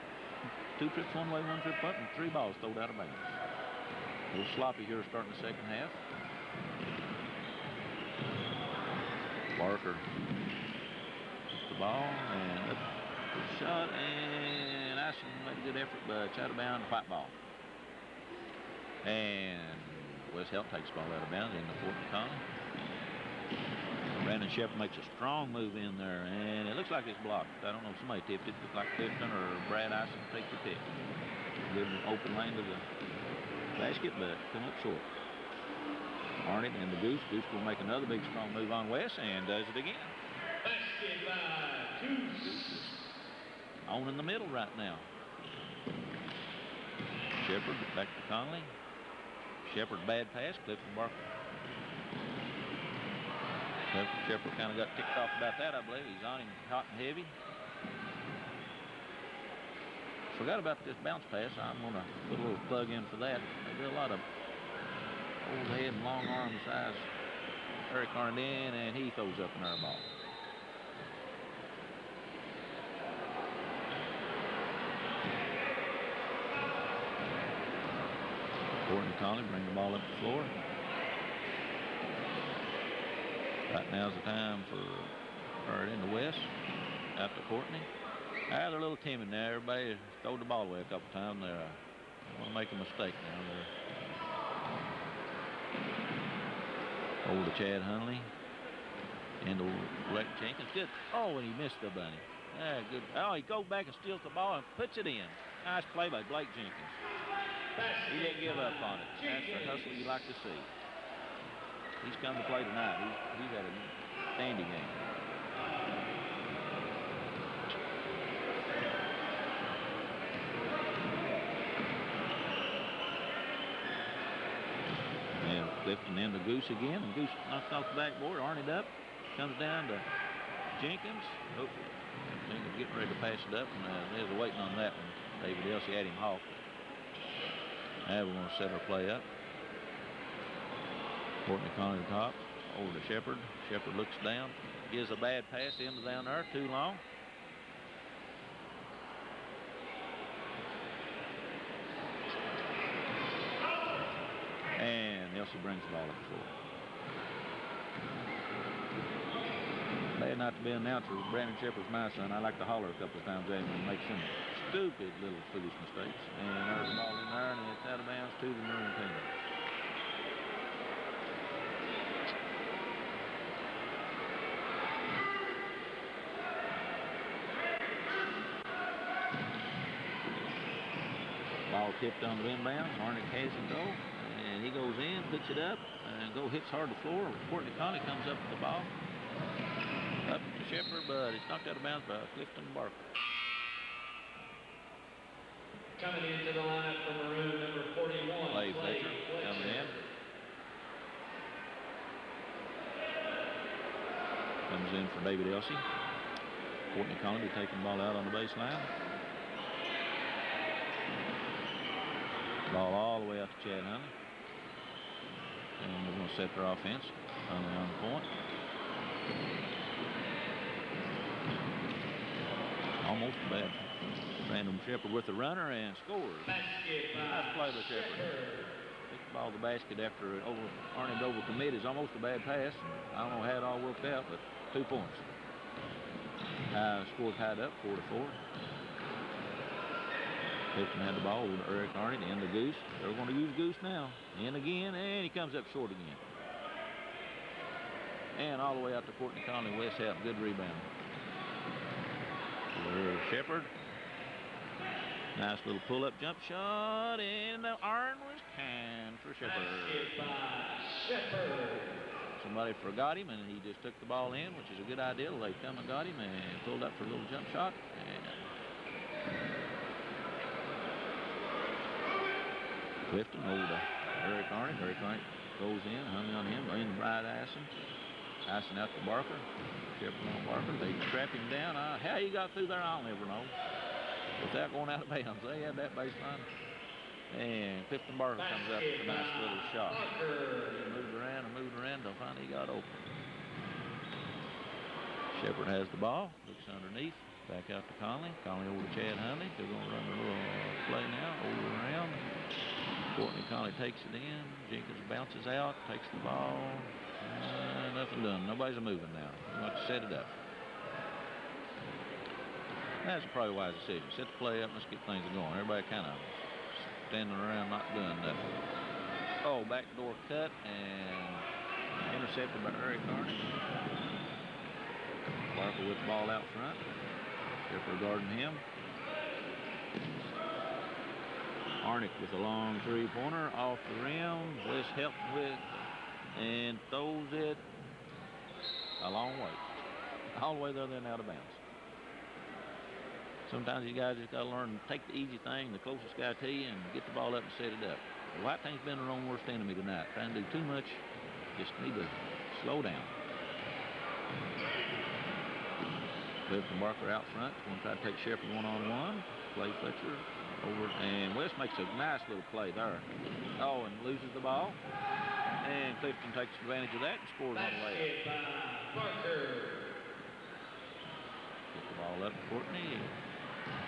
2 trips one way, 1 trip up, and 3 balls thrown out of bounds. A little sloppy here starting the second half. Barker gets the ball, and up the shot, and Ison made a good effort, but shot out of bounds, white ball. And West Helton takes the ball out of bounds into Courtney Conley. Brandon Shepard makes a strong move in there, and it looks like it's blocked. I don't know if somebody tipped it. Looks like Clifton or Brad Ison take the pick. Give him an open lane to the basket, but come up short. Hornet and the Goose. Goose will make another big strong move on West and does it again.
Basket by Goose.
On in the middle right now. Shepard back to Conley. Shepard bad pass. Clifton Barker. Shepard kind of got ticked off about that, I believe. He's on him hot and heavy. Forgot about this bounce pass. I'm going to put a little plug in for that. They do a lot of old head and long arm size Eric Arndin, and he throws up an air ball. Courtney Conley bring the ball up the floor. Right now's the time for in the West. Out to Courtney. They're a little timid now. Everybody throwed the ball away a couple times. They want to make a mistake now. They're over to Chad Hunley. Into Leck Jenkins. Good. Oh, and he missed the bunny. Good. Oh, he goes back and steals the ball and puts it in. Nice play by Blake Jenkins. He didn't give up on it. That's the hustle you like to see. He's come to play tonight. He's had a dandy game. And Clifton into Goose again, and Goose knocks off the backboard. Arnett up, comes down to Jenkins. Oh, Jenkins getting ready to pass it up, and there's a waiting on that one. David Elsey had him off. Now we're going to set our play up. Courtney Conley to the top, over to Shepard. Shepard looks down, gives a bad pass into down there, too long. And Elsey brings the ball up the floor. Bad not to be an announcer. Brandon Shepard's my son. I like to holler a couple of times at him and make some stupid little foolish mistakes. And there's the ball in there, and it's out of bounds to the Maroon team. Ball tipped on the inbound. Arnett has it though, and he goes in, puts it up, and hits hard to the floor. Courtney Conley comes up with the ball. Up to Shepard, but it's knocked out of bounds by Clifton Barker.
Coming into the lineup for Maroon, number 41.
Clay Fletcher coming in. Comes in for David Elsey. Courtney Conley taking the ball out on the baseline. Ball all the way out to Chad Hunley. And we're going to set their offense. Hunley on the point. Almost bad. Brandon Shepard with the runner and scores. Nice play by Shepard. Picked the ball to the basket after Arnett overcommitted. It's almost a bad pass. I don't know how it all worked out, but 2 points. Score tied up 4-4. Clifton had the ball over to Eric Arnett and the Goose. They're going to use Goose now. In again, and he comes up short again. And all the way out to Courtney Conley. West out. Good rebound. Shepard. Nice little pull-up jump shot, and the iron was canned for Shepard. Somebody forgot him, and he just took the ball in, which is a good idea. They come and got him and pulled up for a little jump shot. And Clifton over to Eric Arnett. Eric Arnett goes in, hung on him, in the Bride Ison. Ison out to Barker. Shepard on Barker. They trap him down. How he got through there, I'll never know. Without going out of bounds. They had that baseline. And Clifton Barker comes up with a nice little shot. He moved around until finally he got open. Shepard has the ball. Looks underneath. Back out to Conley. Conley over to Chad Hunley. They're going to run a little play now. Over and around. Courtney Conley takes it in. Jenkins bounces out. Takes the ball. Nothing done. Nobody's moving now. You want to set it up. That's probably a wise decision. Set the play up. Let's get things going. Everybody kind of standing around not doing nothing. Oh, backdoor cut and intercepted by Eric Arnett. Barker with the ball out front. Shepherd guarding him. Arnick with a long three-pointer off the rim. West helping with and throws it a long way. All the way there, then out of bounds. Sometimes you guys just got to learn to take the easy thing, the closest guy to you, and get the ball up and set it up. The White Team's been their own worst enemy tonight. Trying to do too much, just need to slow down. Clifton Barker out front. Going to try to take Shepherd one-on-one. Clay Fletcher over, and West makes a nice little play there. Oh, and loses the ball. And Clifton takes advantage of that and scores on the layup. Get the ball up to Courtney.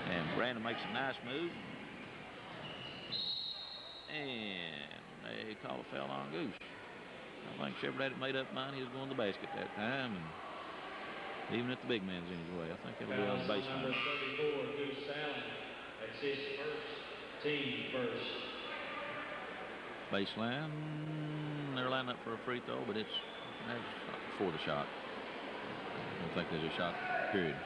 And Brandon makes a nice move. And they call a foul on Goose. I think Shepherd had it made up mind he was going to the basket that time. And even if the big man's in his way, I think it'll be on the baseline.
Number 34, Goose Allen. That's his team first.
Baseline. They're lining up for a free throw, but it's before the shot. I don't think there's a shot, period.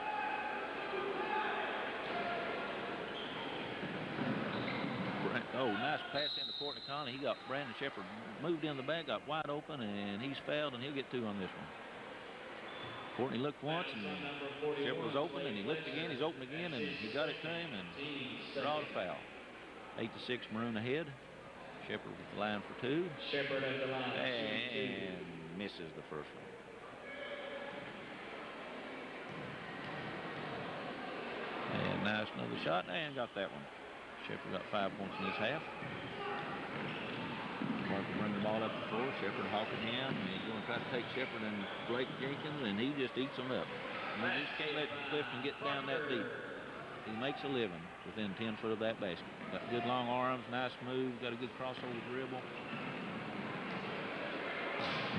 Oh, nice pass into Courtney Conley. He got Brandon Shepherd moved in the back, got wide open, and he's fouled, and he'll get 2 on this one. Courtney looked once, and Shepherd was open, and he looked again, he's open again, and he got it to him, and draw the foul. 8-6, Maroon ahead. Shepherd with the line for 2.
Shepherd at the line.
And misses the first one. And nice another shot, and got that one. Shepherd got 5 points in his half. Mark will bring the ball up the floor. Shepherd hawking him. And he's going to try to take Shepherd and Blake Jenkins, and he just eats them up. And we just can't let Clifton get down that deep. He makes a living within 10 foot of that basket. Got good long arms, nice move, got a good crossover dribble.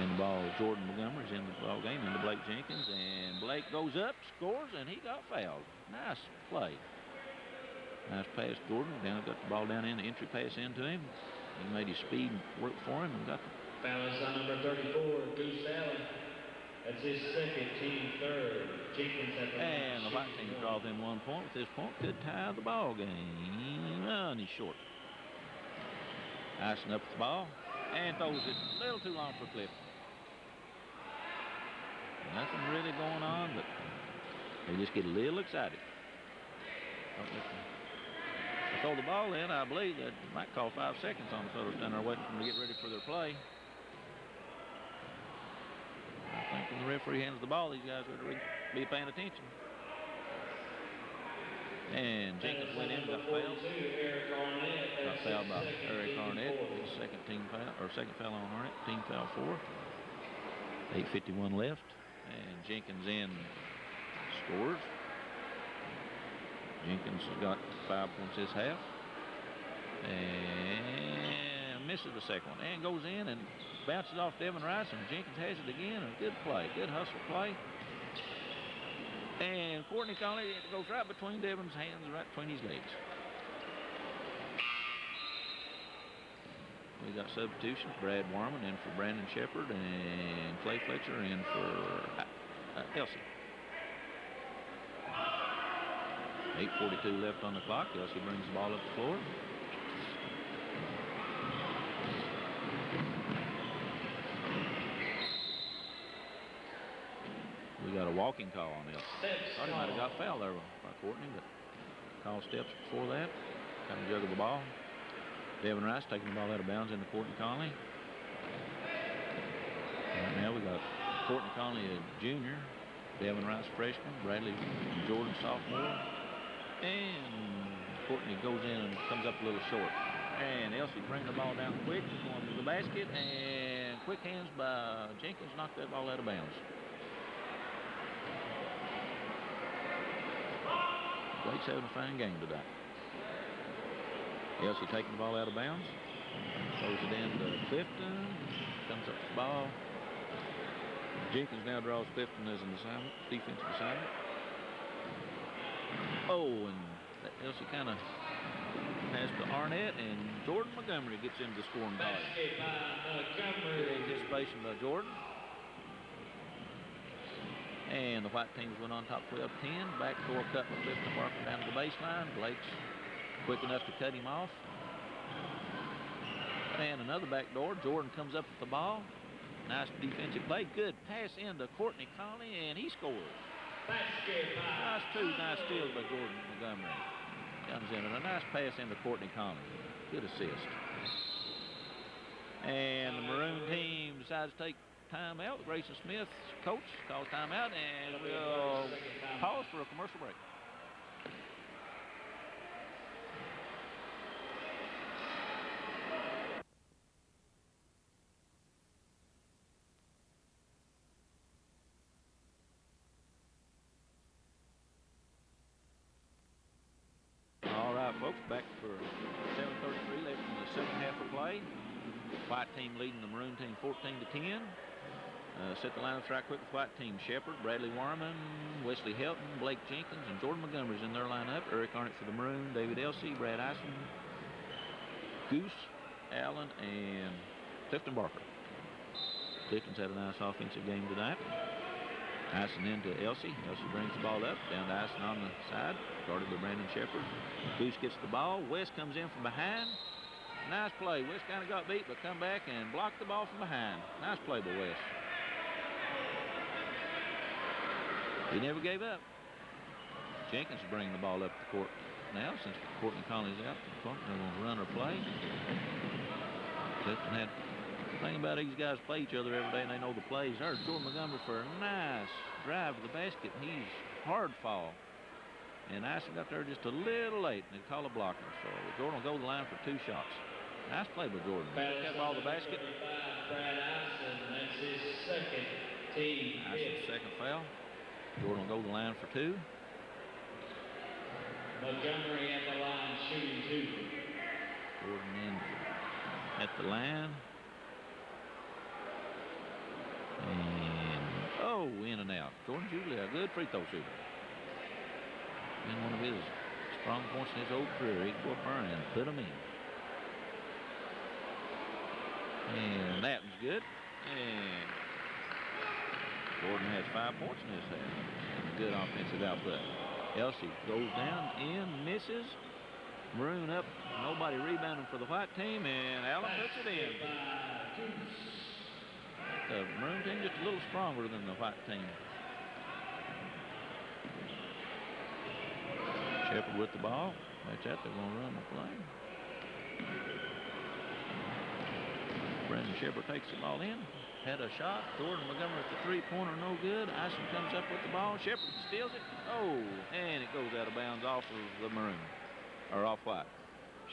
And the ball, Jordan Montgomery's in the ball game into Blake Jenkins, and Blake goes up, scores, and he got fouled. Nice play. Nice pass, Gordon. Down, got the ball down in, the entry pass into him. He made his speed work for him and got the
foul is on number 34, Goose Allen. That's his second, team third. Jenkins at the line.
And the White Team draws in 1 point. With this point, could tie the ball game. Oh, and he's short. Icing up the ball and throws it a little too long for Clifton. Nothing really going on, but they just get a little excited. Throw the ball in, I believe that might call 5 seconds on the fellows down there waiting for them to get ready for their play. I think when the referee hands the ball, these guys better be paying attention. And Jenkins went in, got fouled. Got fouled by Eric Arnett. His second team foul, or second foul on Arnett. Team foul 4. 8:51 left, and Jenkins in scores. Jenkins got 5 points his half, and misses the second one, and goes in and bounces off Devin Rice, and Jenkins has it again. A good play, good hustle play. And Courtney Conley, it goes right between Devin's hands, right between his legs. We got substitutions. Brad Warman in for Brandon Shepherd, and Clay Fletcher in for Elsie. 8:42 left on the clock. Elsie brings the ball up the floor. We got a walking call on Elsie. Thought he might have got fouled there by Courtney, but call steps before that. Kind of juggled the ball. Devin Rice taking the ball out of bounds into Courtney Conley. Right now we got Courtney Conley, a junior. Devin Rice, freshman. Bradley Jordan, sophomore. And Courtney goes in and comes up a little short. And Elsie brings the ball down quick, going to the basket, and quick hands by Jenkins knocked that ball out of bounds. Blake's having a fine game today. Elsie taking the ball out of bounds. Throws it in to Clifton. Comes up with the ball. Jenkins now draws Clifton as an assignment, defensive assignment. Oh, and Elsie kind of passed to Arnett, and Jordan Montgomery gets into the scoring volume. Good anticipation by Jordan. And the white teams went on top 12-10. Backdoor cut by Clifton Barker down to the baseline. Blake's quick enough to cut him off. And another backdoor. Jordan comes up with the ball. Nice defensive play. Good pass into Courtney Conley, and he scores. Nice two. Nice steal by Jordan Montgomery. Comes in and a nice pass into Courtney Conley. Good assist. And the Maroon team decides to take timeout. Grayson Smith, coach, calls timeout, and we'll pause for a commercial break. All right, folks, back for 7:33 left in the second half of play. White team leading the Maroon team 14-10. Set the lineups right quick with white team. Shepard, Bradley Warman, Wesley Helton, Blake Jenkins, and Jordan Montgomery's in their lineup. Eric Arnett for the Maroon, David Elsey, Brad Ison, Goose, Allen, and Clifton Barker. Clifton's had a nice offensive game tonight. Ison into Elsey. Elsey brings the ball up, down to Ison on the side. Guarded by Brandon Shepard. Goose gets the ball. West comes in from behind. Nice play. West kind of got beat, but come back and blocked the ball from behind. Nice play by West. He never gave up. Jenkins is bringing the ball up the court now since Courtney Conley's out. They're going to run or play. Clifton had the thing about these guys play each other every day and they know the plays. There's Jordan Montgomery for a nice drive to the basket. He's hard fall. And Ison got there just a little late and they call a blocker. So Jordan will go to the line for 2 shots. Nice play by Jordan. Took that ball to the basket.
Brad Ison, that's his second team.
Ison's second foul. Jordan will go to the line for 2.
Montgomery at the line, shooting 2.
Jordan in at the line. And, in and out. Jordan's usually a good free throw shooter. And one of his strong points in his old career, he'd go up there and put them in. And that was good. And Jordan has 5 points in his half. And a good offensive output. Elsey goes down, in, misses. Maroon up, nobody rebounding for the white team, and Allen puts it in. The Maroon team just a little stronger than the white team. Shepard with the ball. Watch out, they're going to run the play. Brandon Shepard takes the ball in. Had a shot. Jordan Montgomery at the three-pointer, no good. Ison comes up with the ball. Shepard steals it. Oh, and it goes out of bounds off of the Maroon, or off white.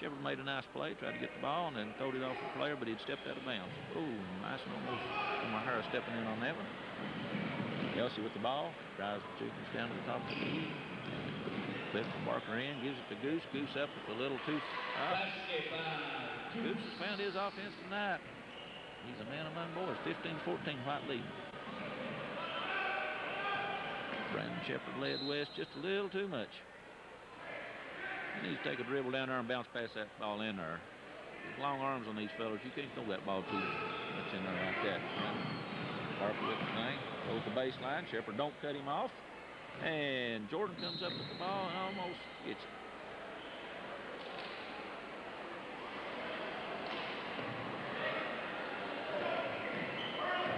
Shepard made a nice play, tried to get the ball, and then throwed it off the player, but he'd stepped out of bounds. Oh, Ison almost from O'Hara stepping in on that one. Elsey with the ball. Drives the chickens down to the top of the key. Clifton Barker in, gives it to Goose. Goose up with a little too. Goose has found his offense tonight. He's a man among boys. 15-14 white lead. Brandon Shepard led West just a little too much. He needs to take a dribble down there and bounce past that ball in there. With long arms on these fellas, you can't throw that ball too much in there like that. Barker with the thing. Goes to the baseline. Shepard don't cut him off. And Jordan comes up with the ball and almost gets it.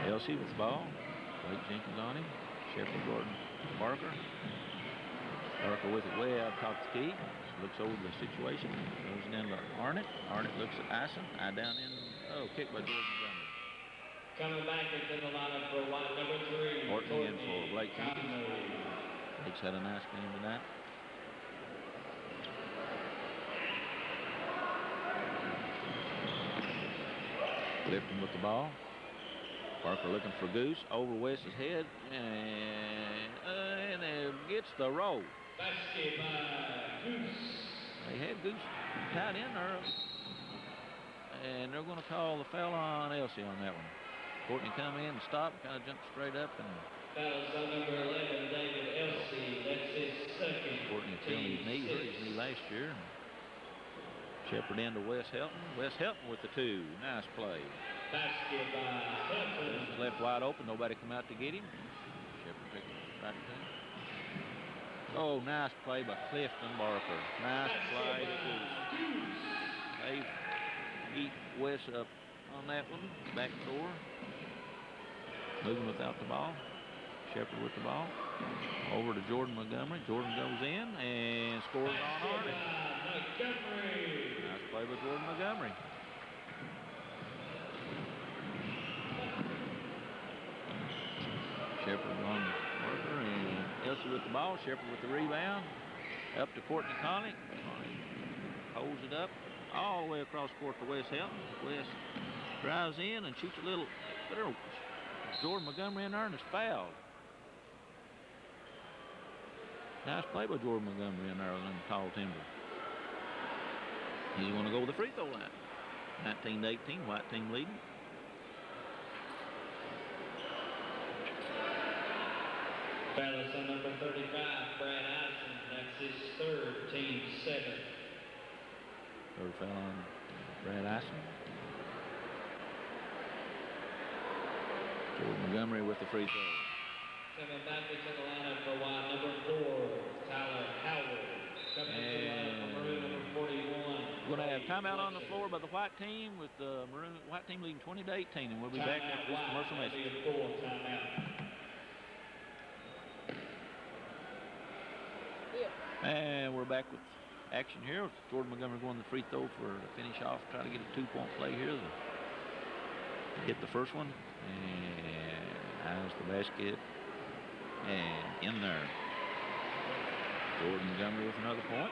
Elsey with the ball. Blake Jenkins on him. Shepard, Jordan, Barker. Barker with it way out top the key. Looks over the situation. Goes down to Arnett. Arnett looks at Ison. Eye down in. Oh, kick by Jordan Montgomery.
Coming back into the lineup for white number 3.
Courtney in for Blake Jenkins. Blake's had a nice game tonight. Clifton with the ball. Barker looking for Goose. Over West's head. And gets the roll.
Basket by Goose.
They had Goose tied in there. And they're going to call the foul on Elsey on that one. Courtney come in and stop, kind of jumped straight up. And
Foul's on number 11, David Elsey. That's his second.
Courtney feeling his knee, hurt his knee last year. Shepard into Wes Helton. Wes Helton with the 2. Nice play.
Basket by Helton.
Left wide open. Nobody come out to get him. Shepard strike two. Oh, nice play by Clifton Barker. Nice play to Goose. They eat Wes up on that one. Back four. Moving without the ball. Shepard with the ball. Over to Jordan Montgomery. Jordan goes in and scores on Hardy. Nice play by Jordan Montgomery. Shepard on Barker and Elsie with the ball. Shepard with the rebound. Up to Courtney Conley. Conley holds it up all the way across court to Wes Helton. Wes drives in and shoots a little. Jordan Montgomery in there and it's fouled. Nice play by Jordan Montgomery in there in the tall timber. He's going to go with the free throw line. 19-18, white team leading.
Foul on number 35, Brad Addison. That's his third, team seventh.
Third foul on Brad Addison. Jordan Montgomery with the free throw.
Coming back into the lineup for white, number 4, Tyler Howard. Coming into the lineup for Maroon, number 41.
We're going to have timeout on the floor by the white team with the white team leading 20-18, and we'll be back after this commercial message. And we're back with action here. With Jordan Montgomery going to the free throw for to finish off, try to get a 2-point play here. Hit the first one, and has the basket, and in there. Jordan Montgomery with another point.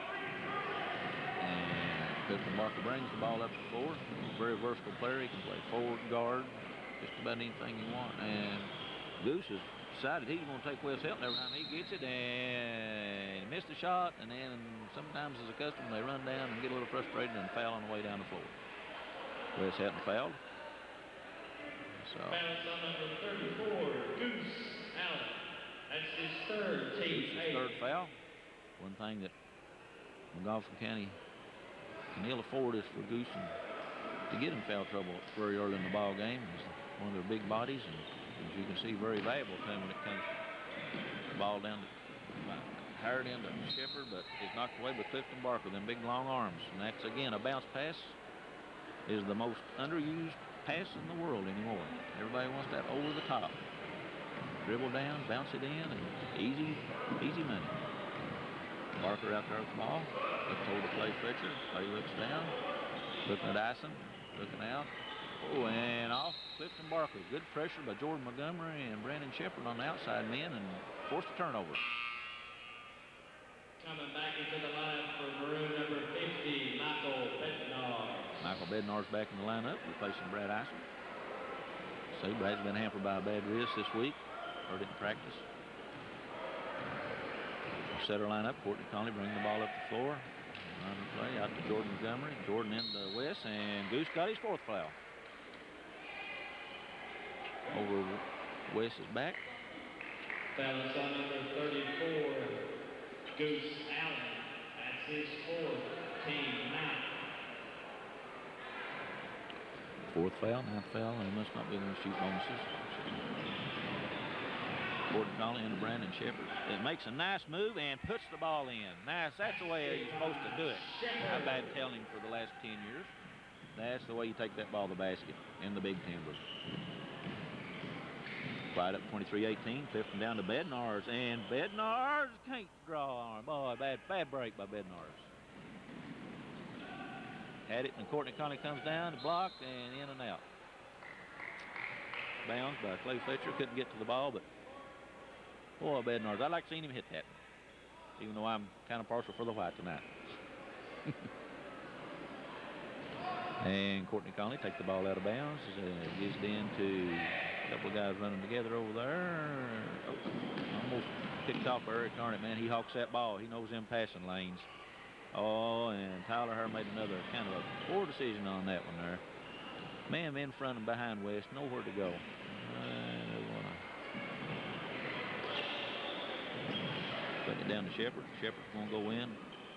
And Clifton Barker brings the ball up to four. He's a very versatile player. He can play forward, guard, just about anything you want. And Goose has decided he's going to take Wes Helton every time he gets it, and he missed the shot, and then sometimes as a customer they run down and get a little frustrated and foul on the way down the floor. Wes Helton fouled. So.
Foul on number 34, Goose Allen. That's his third, team
Goose's third foul. One thing that Magoffin County can ill afford is for Goose to get in foul trouble very early in the ball game. He's one of their big bodies, and as you can see, very valuable to him when it comes the ball down to hired into Shepard, but it's knocked away by Clifton Barker, them big long arms. And that's again a bounce pass is the most underused pass in the world anymore. Everybody wants that over the top. Dribble down, bounce it in, and easy money. Barker out there with the ball. Looks over to Clay Fletcher. Clay looks down. Looking at Ison. Looking out. Oh, and off Clifton Barker. Good pressure by Jordan Montgomery and Brandon Shepard on the outside men and forced a turnover.
Coming back into the lineup for Maroon, number 50, Michael Bednar.
Michael Bednar's back in the lineup, replacing Brad Ison. See, Brad's been hampered by a bad wrist this week. Hurt it in practice. Set our line up. Courtney Conley bringing the ball up the floor. Run the play out to Jordan Montgomery. Jordan into Wes, and Goose got his fourth foul. Over Wes's back.
Foul on number 34, Goose Allen. That's his fourth, team ninth.
Fourth foul, ninth foul, and he must not be going to shoot bonuses. Courtney Conley into Brandon Shepard. It makes a nice move and puts the ball in. Nice. That's the way you're supposed to do it. I've been telling him for the last 10 years. That's the way you take that ball to the basket in the big timber. Right up 23-18. Clifton down to Bednar's, and Bednar's can't draw on. Boy, bad break by Bednar's. Had it, and Courtney Conley comes down to block and in and out. Bounds by Clay Fletcher. Couldn't get to the ball, but boy, Bednar's. I'd like to see him hit that, even though I'm kind of partial for the white tonight. And Courtney Conley take the ball out of bounds. Gives it in to a couple of guys running together over there. Oh, almost picked off Eric Arnett, man. He hawks that ball. He knows them passing lanes. Oh, and Tyler Hare made another kind of a poor decision on that one there. Man in front and behind West, nowhere to go. And they want to put it down to Shepard. Shepard's going to go in.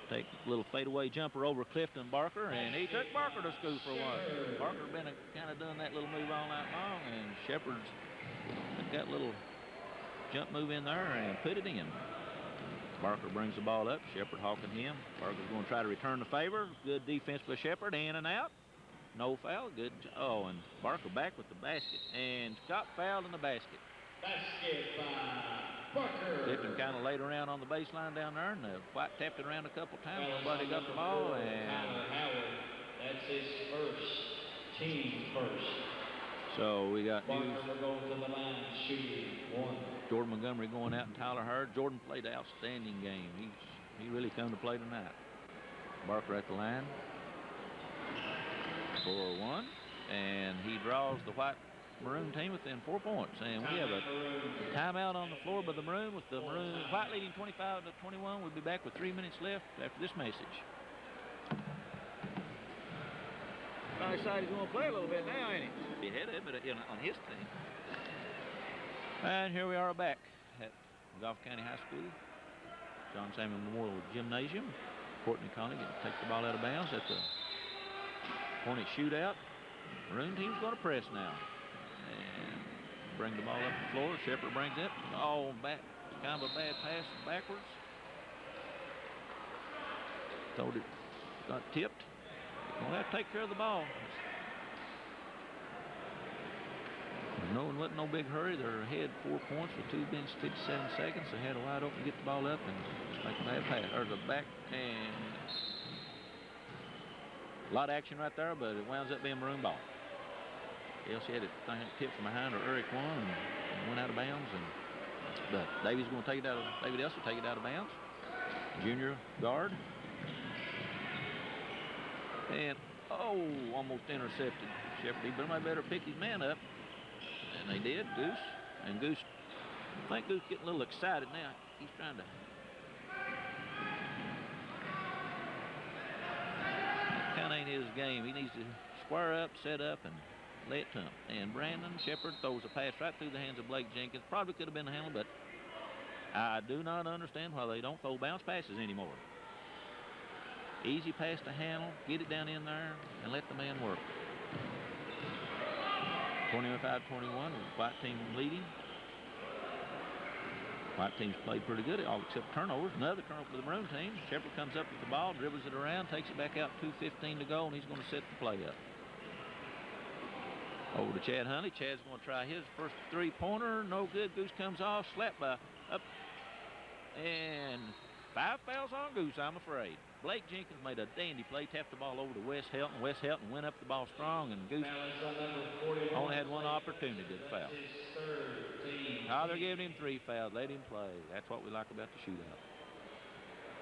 Take a little fadeaway jumper over Clifton Barker, and he took Barker to school for one. Barker been kind of doing that little move all night long, and Shepard's got a little jump move in there and put it in. Barker brings the ball up. Shepard hawking him. Barker's going to try to return the favor. Good defense by Shepard. In and out. No foul. Good. Oh, and Barker back with the basket. And got fouled in the basket.
Basket by Barker.
Tipping kind of laid around on the baseline down there, and White tapped it around a couple times. Nobody got the ball. And
Howard. That's his first. Team first.
So we got
Barker will go to the line shooting 1.
Jordan Montgomery going out and Tyler Hurd. Jordan played an outstanding game. He really come to play tonight. Barker at the line. 4-1. And he draws the White Maroon team within 4 points. And we have a timeout on the floor by the Maroon with the White leading 25-21. We'll be back with 3 minutes left after this message. Right side is going to play a little bit now, ain't he? Be ahead of it on his team. And here we are back at Magoffin County High School, John Samuel Memorial Gymnasium. Courtney Conley going to take the ball out of bounds at the Hornet shootout. Maroon team's going to press now. And bring the ball up the floor. Shepard brings it. Oh, back. Kind of a bad pass backwards. Thought it got tipped. We'll have to take care of the ball. No, it wasn't no big hurry. They're ahead 4 points with 2 minutes 57 seconds. They had a wide open, get the ball up and make a bad pass. Or the back, and a lot of action right there, but it winds up being Maroon ball. Elsie had it tipped from behind, or Eric won and went out of bounds. But David Elsie will take it out of bounds. Junior guard. And, almost intercepted Shepard. He better pick his man up. And they did, Goose. And Goose, I think Goose getting a little excited now. He's trying to. Kind of ain't his game. He needs to square up, set up, and lay it to him. And Brandon Shepard throws a pass right through the hands of Blake Jenkins. Probably could have been a handle, but I do not understand why they don't throw bounce passes anymore. Easy pass to handle, get it down in there, and let the man work. 25-21, White team leading. White team's played pretty good, all except turnovers. Another turnover for the Maroon team. Shepard comes up with the ball, dribbles it around, takes it back out, 2:15 to go, and he's going to set the play up. Over to Chad Honey. Chad's going to try his first three-pointer. No good. Goose comes off, slapped by up, and 5 fouls on Goose, I'm afraid. Blake Jenkins made a dandy play, tapped the ball over to Wes Helton. Wes Helton went up the ball strong, and Goose only had one opportunity to foul. They're giving him 3 fouls. Let him play. That's what we like about the shootout.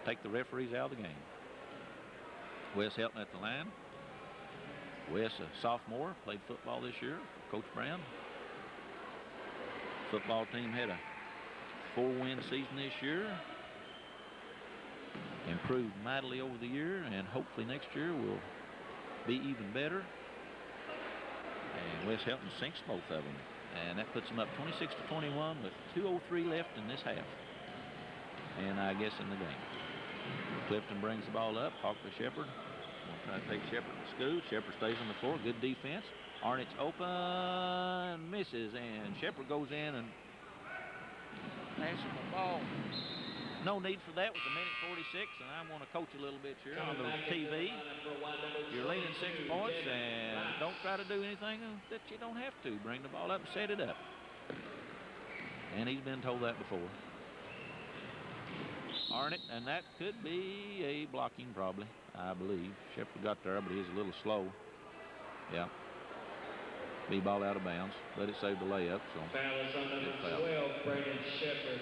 Take the referees out of the game. Wes Helton at the line. Wes, a sophomore, played football this year. Coach Brown. Football team had a 4-win season this year. Improved mightily over the year, and hopefully next year will be even better. And Wes Helton sinks both of them, and that puts them up 26-21 with 2:03 left in this half, and I guess in the game. Clifton brings the ball up. Hawk to Shepard. Try to take Shepard to school. Shepard stays on the floor. Good defense. Arnett's open, misses, and Shepard goes in and passes the ball. No need for that with a minute 46, and I want to coach a little bit here on the TV. You're leading 6 points, and don't try to do anything that you don't have to. Bring the ball up and set it up. And he's been told that before. Arnett, and that could be a blocking probably, I believe. Shepard got there, but he's a little slow. Yeah. Be ball out of bounds. Let it save the layup, so good foul.
12, Brandon Shepard.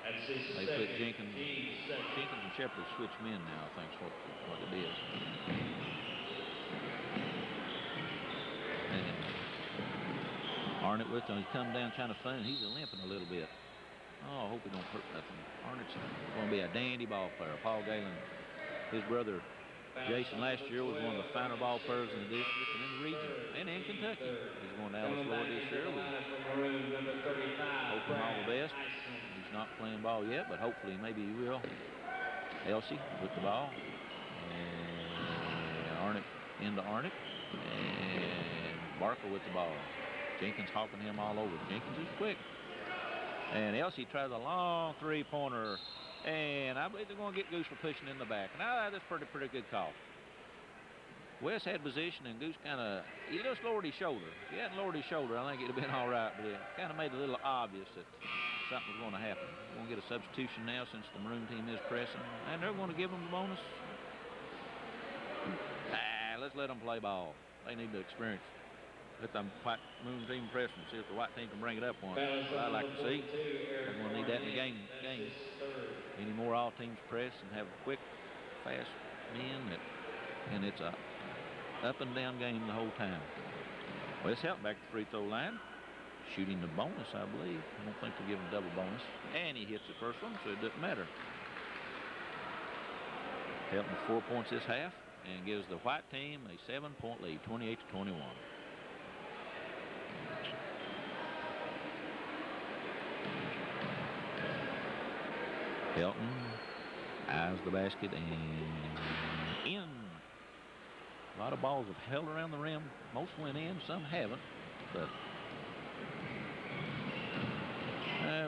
They put Jenkins and Shepard switch men now, I think is what it is. And Arnett with him, he's come down trying to find, he's limping a little bit. Oh, I hope he don't hurt nothing. Arnett's going to be a dandy ball player. Paul Galen, his brother Jason last year was one of the finer ball players in the district and in the region and in Kentucky. He's going to Alice, Florida this year. We hope him all the best. He's not playing ball yet, but hopefully maybe he will. Elsie with the ball. And Arnett into Arnett. And Barker with the ball. Jenkins hawking him all over. Jenkins is quick. And Elsie tries a long three-pointer. And I believe they're going to get Goose for pushing in the back. Now that's pretty good call. Wes had position, and Goose he just lowered his shoulder. If he hadn't lowered his shoulder, I think it would have been all right, but it kind of made it a little obvious that something was going to happen. We're going to get a substitution now since the Maroon team is pressing, and they're going to give them the bonus. Let's let them play ball. They need to experience. Let them white Maroon team press and see if the white team can bring it up once. I'd like to see. They're going to need that in the game. Any more all teams press and have quick, fast men, and it's a up and down game the whole time. Well, it's Helton back to the free throw line. Shooting the bonus, I believe. I don't think they're giving double bonus. And he hits the first one, so it doesn't matter. Helton 4 points this half and gives the white team a 7-point lead, 28-21. Helton eyes the basket and in. A lot of balls have held around the rim. Most went in, some haven't. But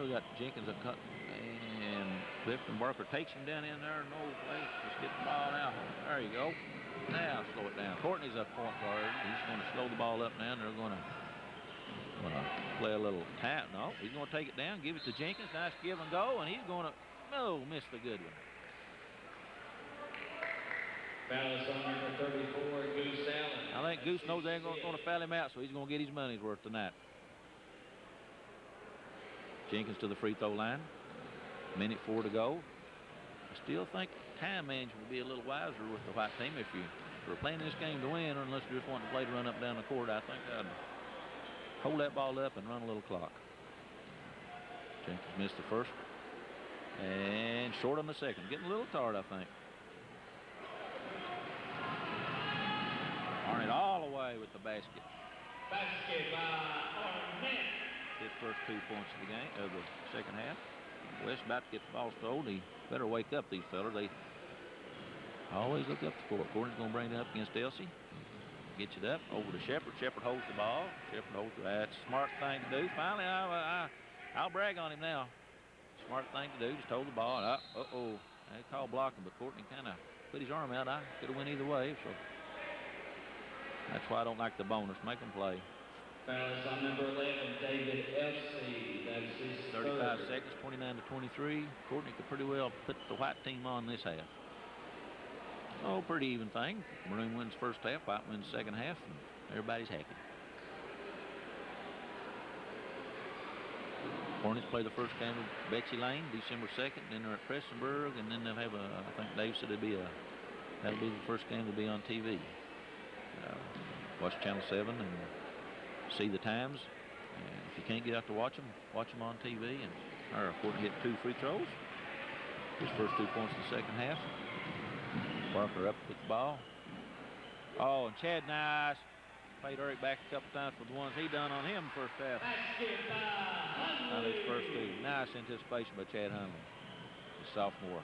we got Jenkins a cut, and Clifton Barker takes him down in there. No place. Just get the ball now. There you go. Now slow it down. Courtney's a point guard. He's going to slow the ball up now. They're going to play a little tap. No, he's going to take it down, give it to Jenkins. Nice give and go, and he's going to miss the good one.
Foul is on number 34, Goose Allen.
I think Goose knows they're going to foul him out, so he's going to get his money's worth tonight. Jenkins to the free throw line. 1:04 to go. I still think time management would be a little wiser with the white team if you're playing this game to win, or unless you just want to play to run up and down the court. I think I'd hold that ball up and run a little clock. Jenkins missed the first. And short on the second. Getting a little tired, I think. Hornet all the way with the basket.
Basket by Hornet.
His first 2 points of the game, of the second half. West about to get the ball stolen. He better wake up, these fellas. They always look up the court. Gordon's going to bring it up against Elsie. Gets it up over to Shepard. Shepard holds the ball. Shepard holds it. That's a smart thing to do. Finally, I'll brag on him now. Smart thing to do. Just hold the ball. Uh-oh. They called blocking, but Courtney kind of put his arm out. I could have went either way, so that's why I don't like the bonus. Make them play.
Foul is on number 11, David Elsie. That's his
35
third.
seconds, 29-23. Courtney could pretty well put the white team on this half. Oh, pretty even thing. Maroon wins first half, white wins second half, and everybody's happy. Hornets play the first game with Betsy Lane, December 2nd, then they're at Prestonburg, and then they'll have I think Dave said that'll be the first game will be on TV. Watch Channel 7 and see the times. And if you can't get out to watch them on TV. And Courtney hit 2 free throws. His first 2 points in the second half. Barker up with the ball. Oh, and Chad nice. Paid Eric back a couple times for the ones he done on him first half. On his first 2. Nice anticipation by Chad Hunley, the sophomore.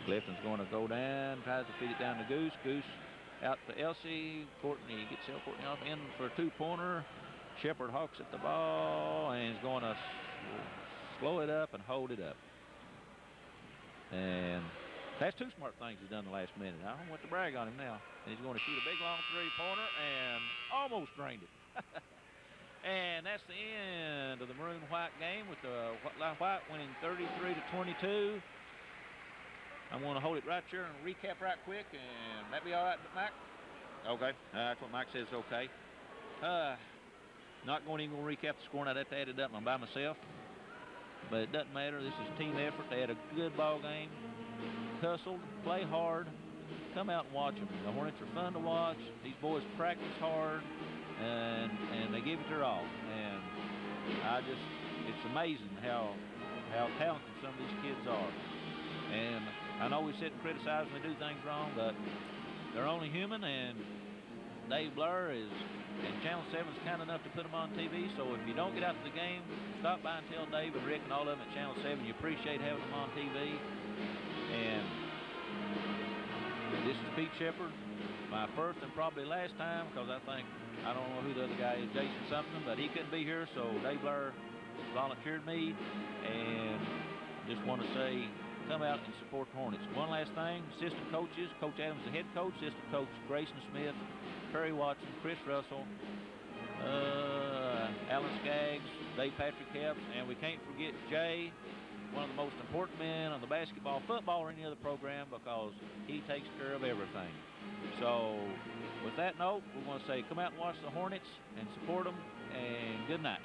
Clifton's going to go down, tries to feed it down to Goose. Goose out to Elsie. Courtney gets Courtney off in for a 2-pointer. Shepard hawks at the ball and is going to slow it up and hold it up. And that's 2 smart things he's done the last minute. I don't want to brag on him now. And he's going to shoot a big long 3-pointer and almost drained it. And that's the end of the Maroon-White game with the White winning 33-22. I'm going to hold it right here and recap right quick, and that be all right, Mike? Okay, that's what Mike says is okay. Not going to even recap the score, and I'd have to add it up by myself. But it doesn't matter. This is team effort. They had a good ball game. Hustled, play hard. Come out and watch them. The Hornets are fun to watch. These boys practice hard, and they give it their all. And it's amazing how talented some of these kids are. And I know we sit and criticize when they do things wrong, but they're only human, and Dave Blur and Channel 7 is kind enough to put them on TV. So if you don't get out to the game, stop by and tell Dave and Rick and all of them at Channel 7 you appreciate having them on TV. And this is Pete Shepard, my first and probably last time, because I don't know who the other guy is, Jason something, but he couldn't be here, so Dave Blur volunteered me, and just want to say, come out and support the Hornets. One last thing, assistant coaches, Coach Adams, the head coach, assistant coach Grayson Smith, Perry Watson, Chris Russell, Alan Skaggs, Dave Patrick Helps, and we can't forget Jay, one of the most important men on the basketball, football, or any other program, because he takes care of everything. So with that note, we want to say come out and watch the Hornets and support them, and good night.